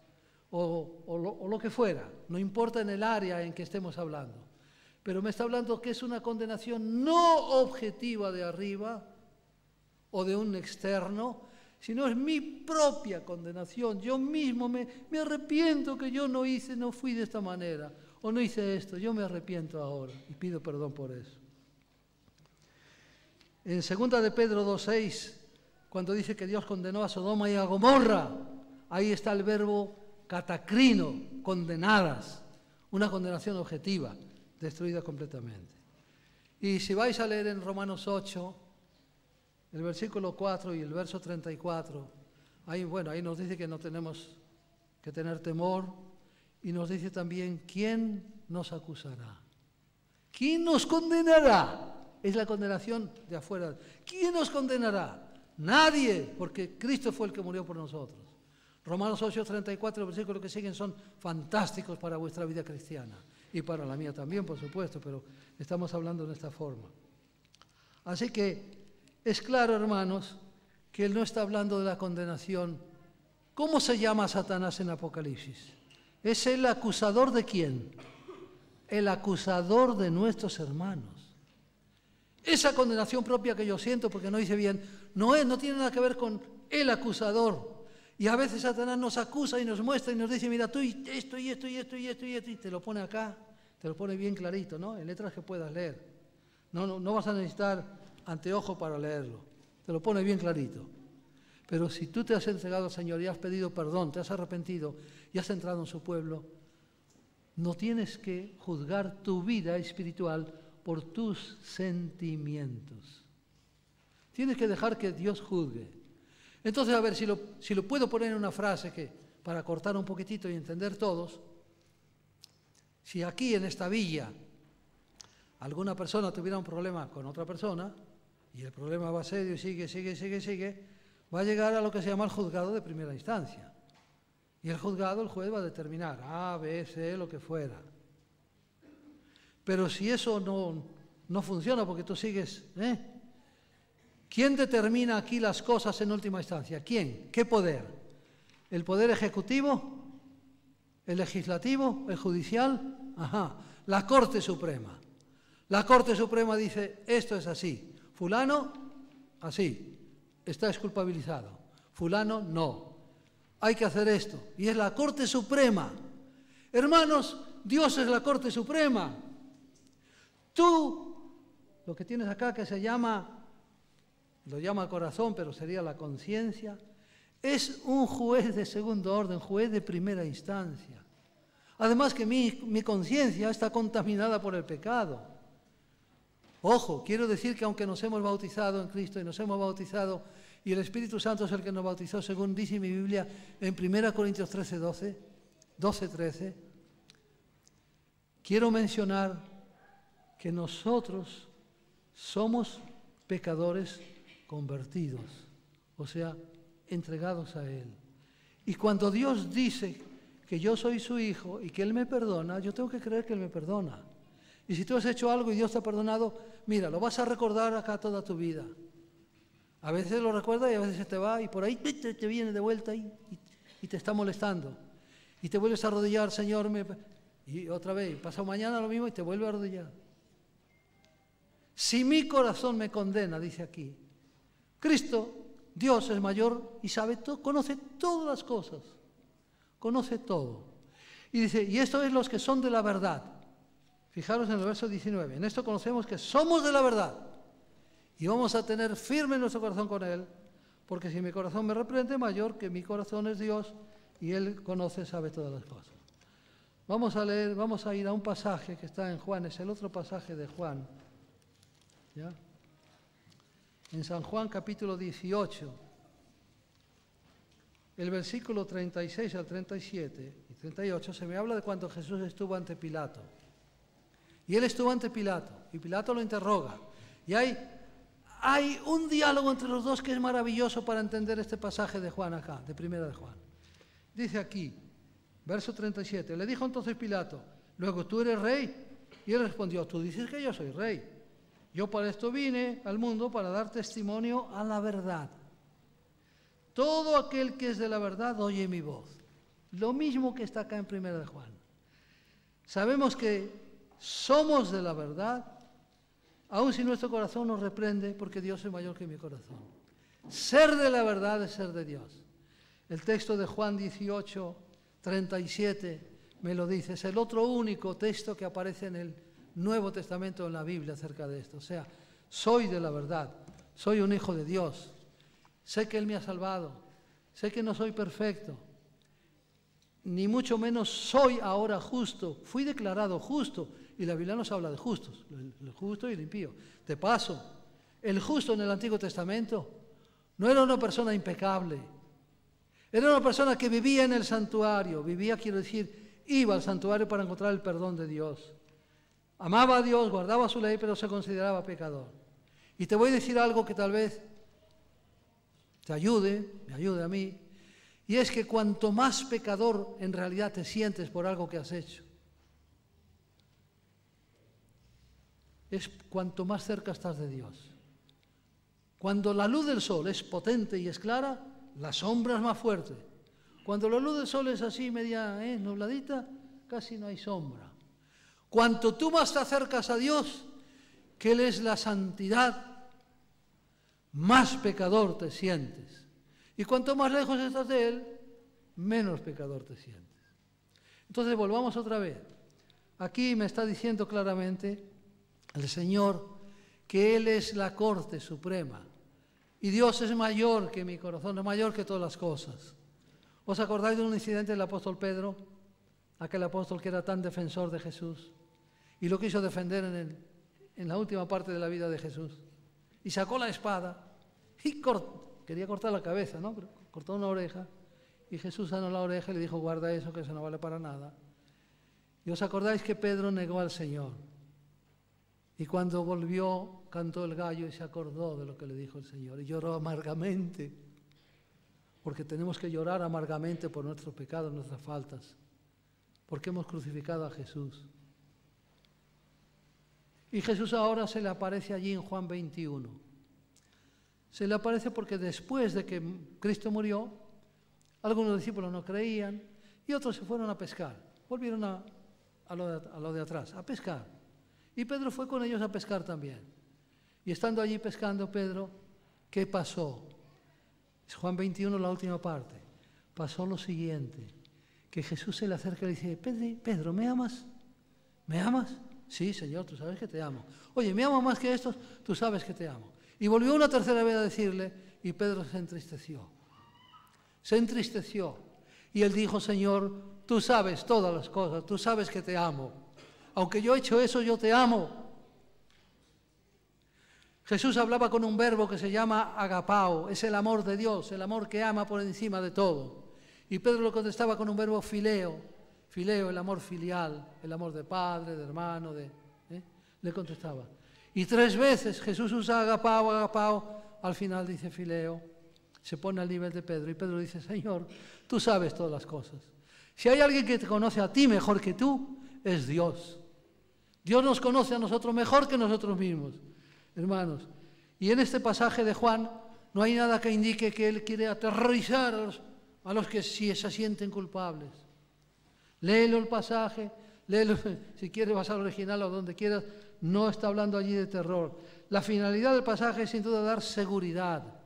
O lo que fuera. No importa en el área en que estemos hablando. Pero me está hablando que es una condenación no objetiva de arriba o de un externo, sino es mi propia condenación. Yo mismo me arrepiento que yo no fui de esta manera, o no hice esto. Yo me arrepiento ahora y pido perdón por eso. En 2 de Pedro 2:6, cuando dice que Dios condenó a Sodoma y a Gomorra, ahí está el verbo katakrino, condenadas, una condenación objetiva, destruida completamente. Y si vais a leer en Romanos 8, el versículo 4 y el verso 34, ahí nos dice que no tenemos que tener temor, y nos dice también, ¿quién nos acusará? ¿Quién nos condenará? Es la condenación de afuera. ¿Quién nos condenará? Nadie, porque Cristo fue el que murió por nosotros. Romanos 8, 34, los versículos que siguen son fantásticos para vuestra vida cristiana. Y para la mía también, por supuesto, pero estamos hablando de esta forma. Así que es claro, hermanos, que él no está hablando de la condenación. ¿Cómo se llama Satanás en Apocalipsis? ¿Es el acusador de quién? El acusador de nuestros hermanos. Esa condenación propia que yo siento, porque no hice bien, no tiene nada que ver con el acusador. Y a veces Satanás nos acusa y nos muestra y nos dice, mira, tú esto y esto y esto y esto y esto, y te lo pone acá, te lo pone bien clarito, ¿no? En letras que puedas leer. No vas a necesitar anteojo para leerlo, te lo pone bien clarito. Pero si tú te has entregado al Señor y has pedido perdón, te has arrepentido y has entrado en su pueblo, no tienes que juzgar tu vida espiritual por tus sentimientos. Tienes que dejar que Dios juzgue. Entonces, a ver, si lo puedo poner en una frase para cortar un poquitito y entender todos, si aquí en esta villa alguna persona tuviera un problema con otra persona, y el problema va serio y sigue, va a llegar a lo que se llama el juzgado de primera instancia. Y el juez va a determinar A, B, C, lo que fuera. Pero si eso no funciona porque tú sigues, ¿quién determina aquí las cosas en última instancia? ¿Quién? ¿Qué poder? ¿El poder ejecutivo? ¿El legislativo? ¿El judicial? Ajá, la Corte Suprema. La Corte Suprema dice, esto es así. Fulano, así, está exculpabilizado. Fulano, no. Hay que hacer esto. Y es la Corte Suprema. Hermanos, Dios es la Corte Suprema. Tú, lo que tienes acá que lo llama corazón, pero sería la conciencia, es un juez de segundo orden, juez de primera instancia. Además que mi conciencia está contaminada por el pecado. Ojo, quiero decir que aunque nos hemos bautizado en Cristo y nos hemos bautizado, y el Espíritu Santo es el que nos bautizó, según dice mi Biblia en 1 Corintios 12:13, quiero mencionar que nosotros somos pecadores convertidos, o sea, entregados a Él. Y cuando Dios dice que yo soy su hijo y que Él me perdona, yo tengo que creer que Él me perdona. Y si tú has hecho algo y Dios te ha perdonado, mira, lo vas a recordar acá toda tu vida. A veces lo recuerdas y a veces se te va y por ahí te viene de vuelta y te está molestando. Y te vuelves a arrodillar, Señor, y otra vez, pasa mañana lo mismo y te vuelve a arrodillar. Si mi corazón me condena, dice aquí, Cristo, Dios es mayor y sabe todo, conoce todas las cosas, conoce todo. Y dice, y esto es los que son de la verdad. Fijaros en el verso 19. En esto conocemos que somos de la verdad. Y vamos a tener firme nuestro corazón con Él. Porque si mi corazón me reprende, mayor que mi corazón es Dios. Y Él conoce, sabe todas las cosas. Vamos a leer, vamos a ir a un pasaje que está en Juan. Es el otro pasaje de Juan. ¿Ya? En San Juan capítulo 18. El versículo 36 al 37 y 38 se me habla de cuando Jesús estuvo ante Pilato. Y Él estuvo ante Pilato, y Pilato lo interroga. Y hay un diálogo entre los dos que es maravilloso para entender este pasaje de Juan acá, de primera de Juan. Dice aquí, verso 37, le dijo entonces Pilato, luego, ¿tú eres rey? Y Él respondió, tú dices que yo soy rey. Yo para esto vine al mundo, para dar testimonio a la verdad. Todo aquel que es de la verdad oye mi voz. Lo mismo que está acá en primera de Juan. Sabemos que somos de la verdad, aun si nuestro corazón nos reprende, porque Dios es mayor que mi corazón. Ser de la verdad es ser de Dios. El texto de Juan 18, 37 me lo dice. Es el otro único texto que aparece en el Nuevo Testamento, en la Biblia, acerca de esto. O sea, soy de la verdad, soy un hijo de Dios. Sé que Él me ha salvado, sé que no soy perfecto, ni mucho menos soy ahora justo. Fui declarado justo, y la Biblia nos habla de justos, el justo y el impío. De paso, el justo en el Antiguo Testamento no era una persona impecable, era una persona que vivía en el santuario, quiero decir, iba al santuario para encontrar el perdón de Dios. Amaba a Dios, guardaba su ley, pero se consideraba pecador. Y te voy a decir algo que tal vez te ayude, me ayude a mí, y es que cuanto más pecador en realidad te sientes por algo que has hecho, es cuanto más cerca estás de Dios. Cuando la luz del sol es potente y es clara, la sombra es más fuerte. Cuando la luz del sol es así, media nubladita, casi no hay sombra. Cuanto tú más te acercas a Dios, que Él es la santidad, más pecador te sientes. Y cuanto más lejos estás de Él, menos pecador te sientes. Entonces volvamos otra vez. Aquí me está diciendo claramente el Señor que Él es la corte suprema. Y Dios es mayor que mi corazón, es mayor que todas las cosas. ¿Os acordáis de un incidente del apóstol Pedro? Aquel apóstol que era tan defensor de Jesús. Y lo quiso defender en la última parte de la vida de Jesús. Y sacó la espada y quería cortar la cabeza, ¿no? Pero cortó una oreja y Jesús sanó la oreja y le dijo, guarda eso, que eso no vale para nada. Y os acordáis que Pedro negó al Señor. Y cuando volvió, cantó el gallo y se acordó de lo que le dijo el Señor. Y lloró amargamente, porque tenemos que llorar amargamente por nuestros pecados, nuestras faltas, porque hemos crucificado a Jesús. Y Jesús ahora se le aparece allí en Juan 21. Se le aparece porque después de que Cristo murió, algunos discípulos no creían y otros se fueron a pescar. Volvieron a lo de atrás, a pescar. Y Pedro fue con ellos a pescar también. Y estando allí pescando, Pedro, ¿qué pasó? Es Juan 21, la última parte. Pasó lo siguiente, que Jesús se le acerca y le dice, Pedro, ¿me amas? ¿Me amas? Sí, Señor, tú sabes que te amo. Oye, ¿me amas más que estos? Tú sabes que te amo. Y volvió una tercera vez a decirle, y Pedro se entristeció. Se entristeció. Y él dijo, Señor, tú sabes todas las cosas, tú sabes que te amo. Aunque yo he hecho eso, yo te amo. Jesús hablaba con un verbo que se llama agapao, es el amor de Dios, el amor que ama por encima de todo. Y Pedro lo contestaba con un verbo fileo, el amor filial, el amor de padre, de hermano, le contestaba. Y 3 veces Jesús usa agapao, al final dice fileo, se pone al nivel de Pedro. Y Pedro dice, Señor, tú sabes todas las cosas. Si hay alguien que te conoce a ti mejor que tú, es Dios. Dios nos conoce a nosotros mejor que nosotros mismos, hermanos. Y en este pasaje de Juan no hay nada que indique que Él quiere aterrorizar a los que sí se sienten culpables. Léelo el pasaje, léelo, si quieres vas al original o donde quieras, no está hablando allí de terror. La finalidad del pasaje es sin duda dar seguridad.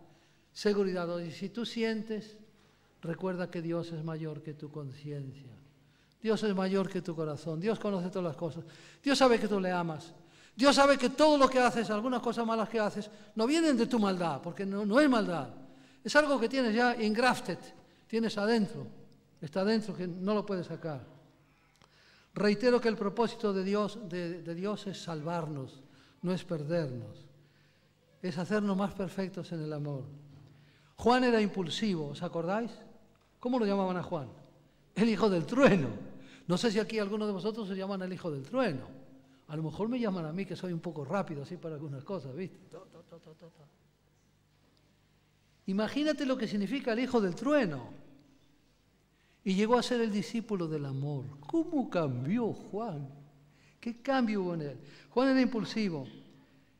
Seguridad. Oye, si tú sientes, recuerda que Dios es mayor que tu conciencia. Dios es mayor que tu corazón. Dios conoce todas las cosas. Dios sabe que tú le amas. Dios sabe que todo lo que haces, algunas cosas malas que haces, no vienen de tu maldad, porque no es maldad. Es algo que tienes ya engrafted, tienes adentro. Está adentro que no lo puedes sacar. Reitero que el propósito de Dios es salvarnos, no es perdernos. Es hacernos más perfectos en el amor. Juan era impulsivo, ¿os acordáis? ¿Cómo lo llamaban a Juan? El hijo del trueno. No sé si aquí algunos de vosotros se llaman el hijo del trueno. A lo mejor me llaman a mí, que soy un poco rápido así para algunas cosas, ¿viste? Imagínate lo que significa el hijo del trueno. Y llegó a ser el discípulo del amor. ¿Cómo cambió Juan? ¿Qué cambio hubo en él? Juan era impulsivo.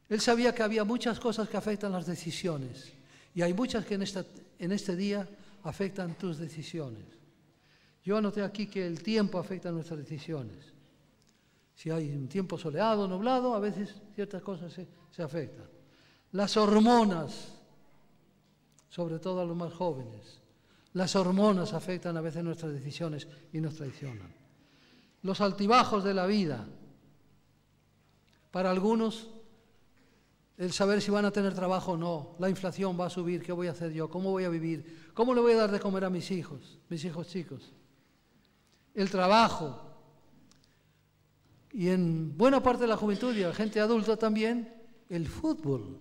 Él sabía que había muchas cosas que afectan las decisiones. Y hay muchas que en este día afectan tus decisiones. Yo anoté aquí que el tiempo afecta nuestras decisiones. Si hay un tiempo soleado, nublado, a veces ciertas cosas se afectan. Las hormonas, sobre todo a los más jóvenes. Las hormonas afectan a veces nuestras decisiones y nos traicionan. Los altibajos de la vida. Para algunos, el saber si van a tener trabajo o no, la inflación va a subir, ¿qué voy a hacer yo? ¿Cómo voy a vivir? ¿Cómo le voy a dar de comer a mis hijos chicos? El trabajo. Y en buena parte de la juventud y a la gente adulta también, el fútbol.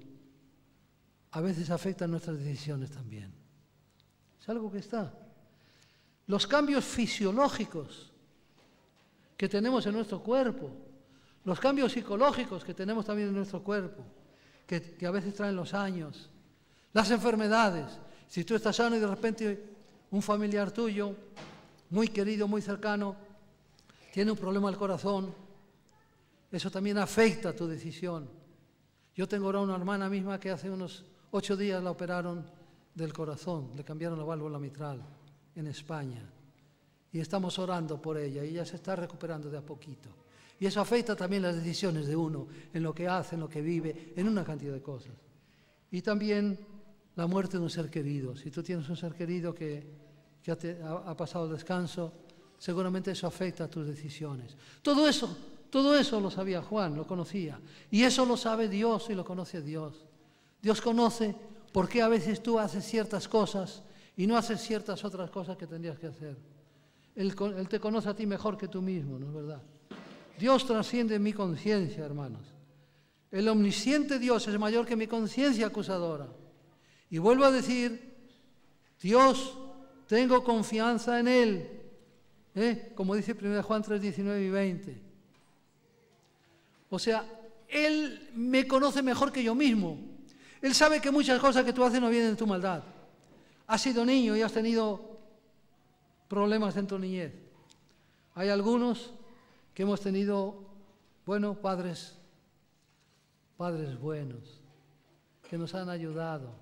A veces afecta nuestras decisiones también. Es algo que está. Los cambios fisiológicos que tenemos en nuestro cuerpo, los cambios psicológicos que tenemos también en nuestro cuerpo, que a veces traen los años, las enfermedades. Si tú estás sano y de repente un familiar tuyo, muy querido, muy cercano, tiene un problema al corazón, eso también afecta tu decisión. Yo tengo ahora una hermana misma que hace unos 8 días la operaron del corazón, le cambiaron la válvula mitral en España. Y estamos orando por ella y ella se está recuperando de a poquito. Y eso afecta también las decisiones de uno, en lo que hace, en lo que vive, en una cantidad de cosas. Y también la muerte de un ser querido. Si tú tienes un ser querido que ha pasado el descanso, seguramente eso afecta a tus decisiones. Todo eso lo sabía Juan, lo conocía. Y eso lo sabe Dios y lo conoce Dios. Dios conoce por qué a veces tú haces ciertas cosas y no haces ciertas otras cosas que tendrías que hacer. Él te conoce a ti mejor que tú mismo, ¿no es verdad? Dios trasciende mi conciencia, hermanos. El omnisciente Dios es mayor que mi conciencia acusadora. Y vuelvo a decir, Dios, tengo confianza en Él. Como dice 1 Juan 3, 19 y 20. O sea, Él me conoce mejor que yo mismo. Él sabe que muchas cosas que tú haces no vienen de tu maldad. Has sido niño y has tenido problemas en tu niñez. Hay algunos que hemos tenido, padres buenos, que nos han ayudado.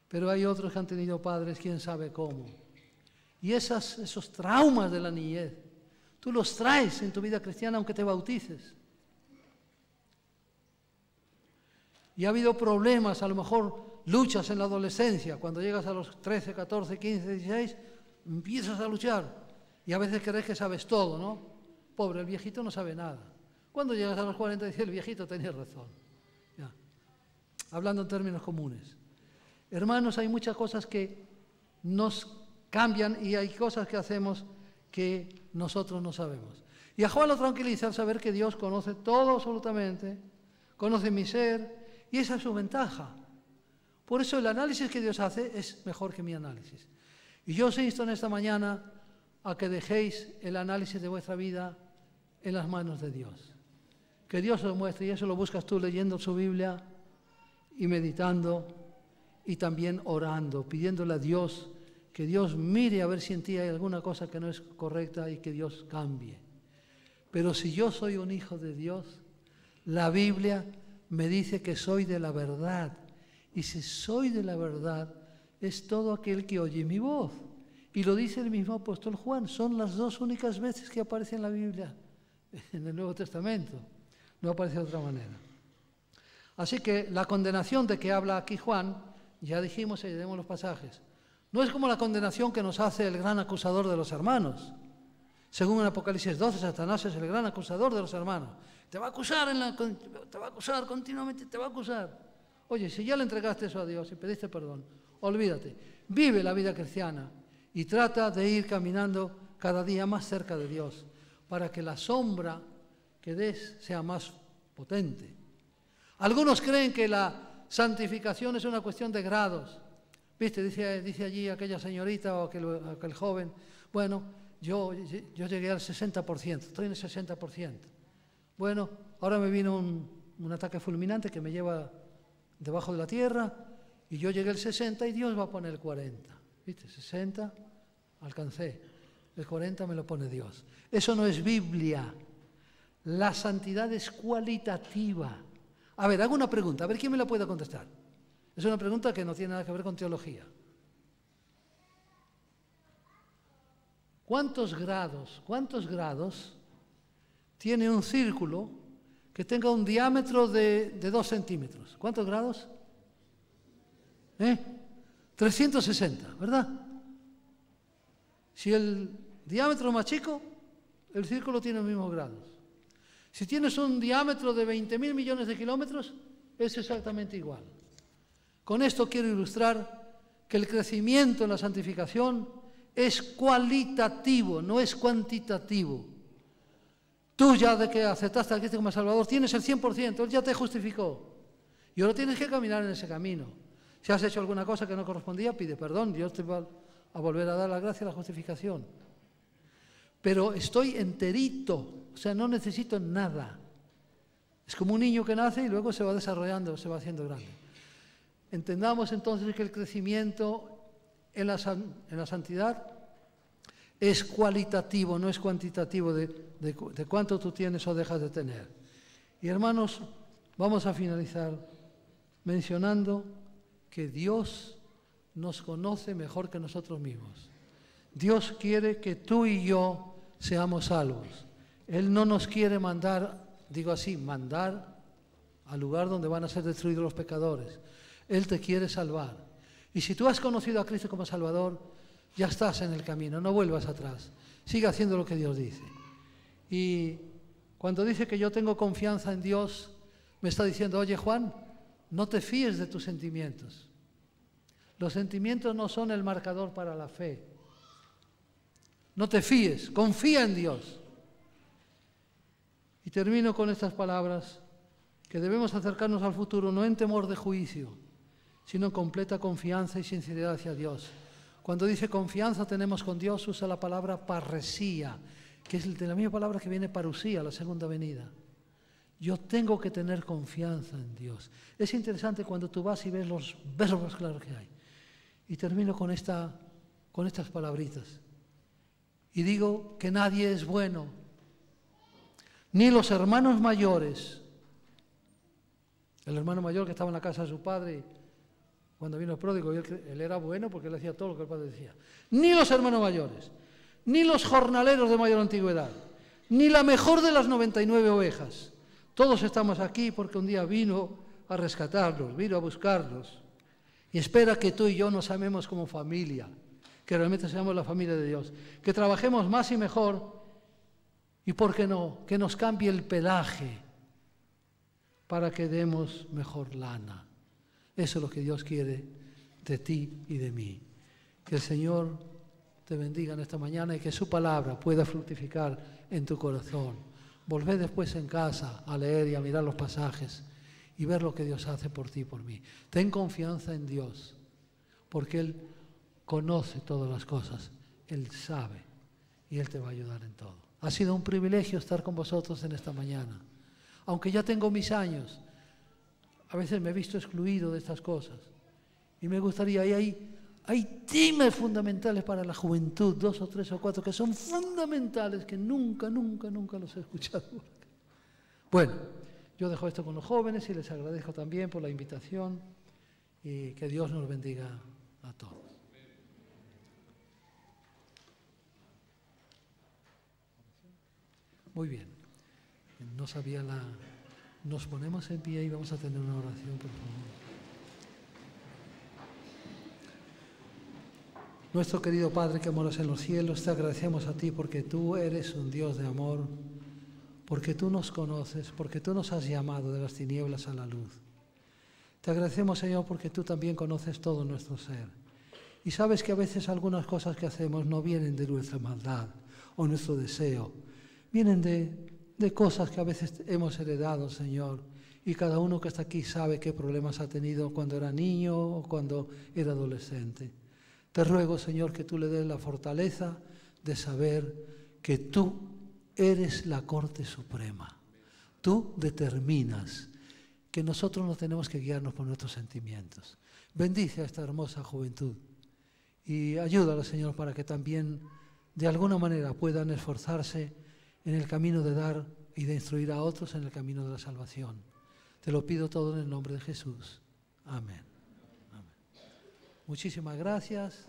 Pero hay otros que han tenido padres, quién sabe cómo. Y esos traumas de la niñez, tú los traes en tu vida cristiana aunque te bautices. Y ha habido problemas, a lo mejor luchas en la adolescencia, cuando llegas a los 13, 14, 15, 16, empiezas a luchar. Y a veces crees que sabes todo, ¿no? Pobre, el viejito no sabe nada. Cuando llegas a los 40 dices, el viejito tenía razón. Ya. Hablando en términos comunes. Hermanos, hay muchas cosas que nos cambian y hay cosas que hacemos que nosotros no sabemos. Y a Juan lo tranquiliza al saber que Dios conoce todo absolutamente, conoce mi ser, y esa es su ventaja. Por eso el análisis que Dios hace es mejor que mi análisis. Y yo os insto en esta mañana a que dejéis el análisis de vuestra vida en las manos de Dios. Que Dios os muestre, y eso lo buscas tú leyendo su Biblia y meditando y también orando, pidiéndole a Dios que Dios mire a ver si en ti hay alguna cosa que no es correcta y que Dios cambie. Pero si yo soy un hijo de Dios, la Biblia me dice que soy de la verdad. Y si soy de la verdad, es todo aquel que oye mi voz. Y lo dice el mismo apóstol Juan, son las 2 únicas veces que aparece en la Biblia, en el Nuevo Testamento. No aparece de otra manera. Así que la condenación de que habla aquí Juan, ya dijimos y leemos los pasajes, no es como la condenación que nos hace el gran acusador de los hermanos, Según en Apocalipsis 12, Satanás es el gran acusador de los hermanos. Te va a acusar, te va a acusar continuamente, te va a acusar. Oye, si ya le entregaste eso a Dios y pediste perdón, olvídate. Vive la vida cristiana y trata de ir caminando cada día más cerca de Dios para que la sombra que des sea más potente. Algunos creen que la santificación es una cuestión de grados. ¿Viste? Dice allí aquella señorita o aquel joven, bueno, yo llegué al 60%, estoy en el 60%. Bueno, ahora me vino un ataque fulminante que me lleva debajo de la tierra y yo llegué al 60 y Dios va a poner el 40. ¿Viste? 60, alcancé. El 40 me lo pone Dios. Eso no es Biblia. La santidad es cualitativa. A ver, hago una pregunta, a ver quién me la puede contestar. Es una pregunta que no tiene nada que ver con teología. ¿Cuántos grados tiene un círculo que tenga un diámetro de 2 centímetros? ¿Cuántos grados? 360, ¿verdad? Si el diámetro es más chico, el círculo tiene los mismos grados. Si tienes un diámetro de 20.000 millones de kilómetros, es exactamente igual. Con esto quiero ilustrar que el crecimiento en la santificación es cualitativo, no es cuantitativo. Tú ya de que aceptaste a Cristo como Salvador tienes el 100%, Él ya te justificó. Y ahora tienes que caminar en ese camino. Si has hecho alguna cosa que no correspondía, pide perdón, Dios te va a volver a dar la gracia y la justificación. Pero estoy enterito, o sea, no necesito nada. Es como un niño que nace y luego se va desarrollando, se va haciendo grande. Entendamos entonces que el crecimiento en la santidad es cualitativo, no es cuantitativo de cuánto tú tienes o dejas de tener. Y hermanos, vamos a finalizar mencionando que Dios nos conoce mejor que nosotros mismos. Dios quiere que tú y yo seamos salvos. Él no nos quiere mandar, digo así, mandar al lugar donde van a ser destruidos los pecadores. Él te quiere salvar. Y si tú has conocido a Cristo como Salvador, ya estás en el camino, no vuelvas atrás. Sigue haciendo lo que Dios dice. Y cuando dice que yo tengo confianza en Dios, me está diciendo, oye Juan, no te fíes de tus sentimientos. Los sentimientos no son el marcador para la fe. No te fíes, confía en Dios. Y termino con estas palabras, que debemos acercarnos al futuro no en temor de juicio, sino en completa confianza y sinceridad hacia Dios. Cuando dice confianza tenemos con Dios, usa la palabra parresía, que es de la misma palabra que viene parusía, la segunda venida. Yo tengo que tener confianza en Dios. Es interesante cuando tú vas y ves los verbos claros que hay. Y termino con estas palabritas. Y digo que nadie es bueno, ni los hermanos mayores. El hermano mayor que estaba en la casa de su padre, cuando vino el pródigo, él era bueno porque él hacía todo lo que el padre decía. Ni los hermanos mayores, ni los jornaleros de mayor antigüedad, ni la mejor de las 99 ovejas. Todos estamos aquí porque un día vino a rescatarlos, vino a buscarlos. Y espera que tú y yo nos amemos como familia, que realmente seamos la familia de Dios, que trabajemos más y mejor, y por qué no, que nos cambie el pelaje para que demos mejor lana. Eso es lo que Dios quiere de ti y de mí. Que el Señor te bendiga en esta mañana y que su palabra pueda fructificar en tu corazón. Volvé después en casa a leer y a mirar los pasajes y ver lo que Dios hace por ti y por mí. Ten confianza en Dios, porque Él conoce todas las cosas, Él sabe y Él te va a ayudar en todo. Ha sido un privilegio estar con vosotros en esta mañana. Aunque ya tengo mis años, a veces me he visto excluido de estas cosas. Y me gustaría, hay temas fundamentales para la juventud, 2 o 3 o 4, que son fundamentales, que nunca los he escuchado. Bueno, yo dejo esto con los jóvenes y les agradezco también por la invitación y que Dios nos bendiga a todos. Muy bien. No sabía la... Nos ponemos en pie y vamos a tener una oración, por favor. Nuestro querido Padre que moras en los cielos, te agradecemos a ti porque tú eres un Dios de amor, porque tú nos conoces, porque tú nos has llamado de las tinieblas a la luz. Te agradecemos, Señor, porque tú también conoces todo nuestro ser. Y sabes que a veces algunas cosas que hacemos no vienen de nuestra maldad o nuestro deseo. Vienen de cosas que a veces hemos heredado, Señor. Y cada uno que está aquí sabe qué problemas ha tenido cuando era niño o cuando era adolescente. Te ruego, Señor, que tú le des la fortaleza de saber que tú eres la Corte Suprema. Tú determinas que nosotros no tenemos que guiarnos por nuestros sentimientos. Bendice a esta hermosa juventud y ayúdala, Señor, para que también de alguna manera puedan esforzarse en el camino de dar y de instruir a otros en el camino de la salvación. Te lo pido todo en el nombre de Jesús. Amén. Amén. Muchísimas gracias.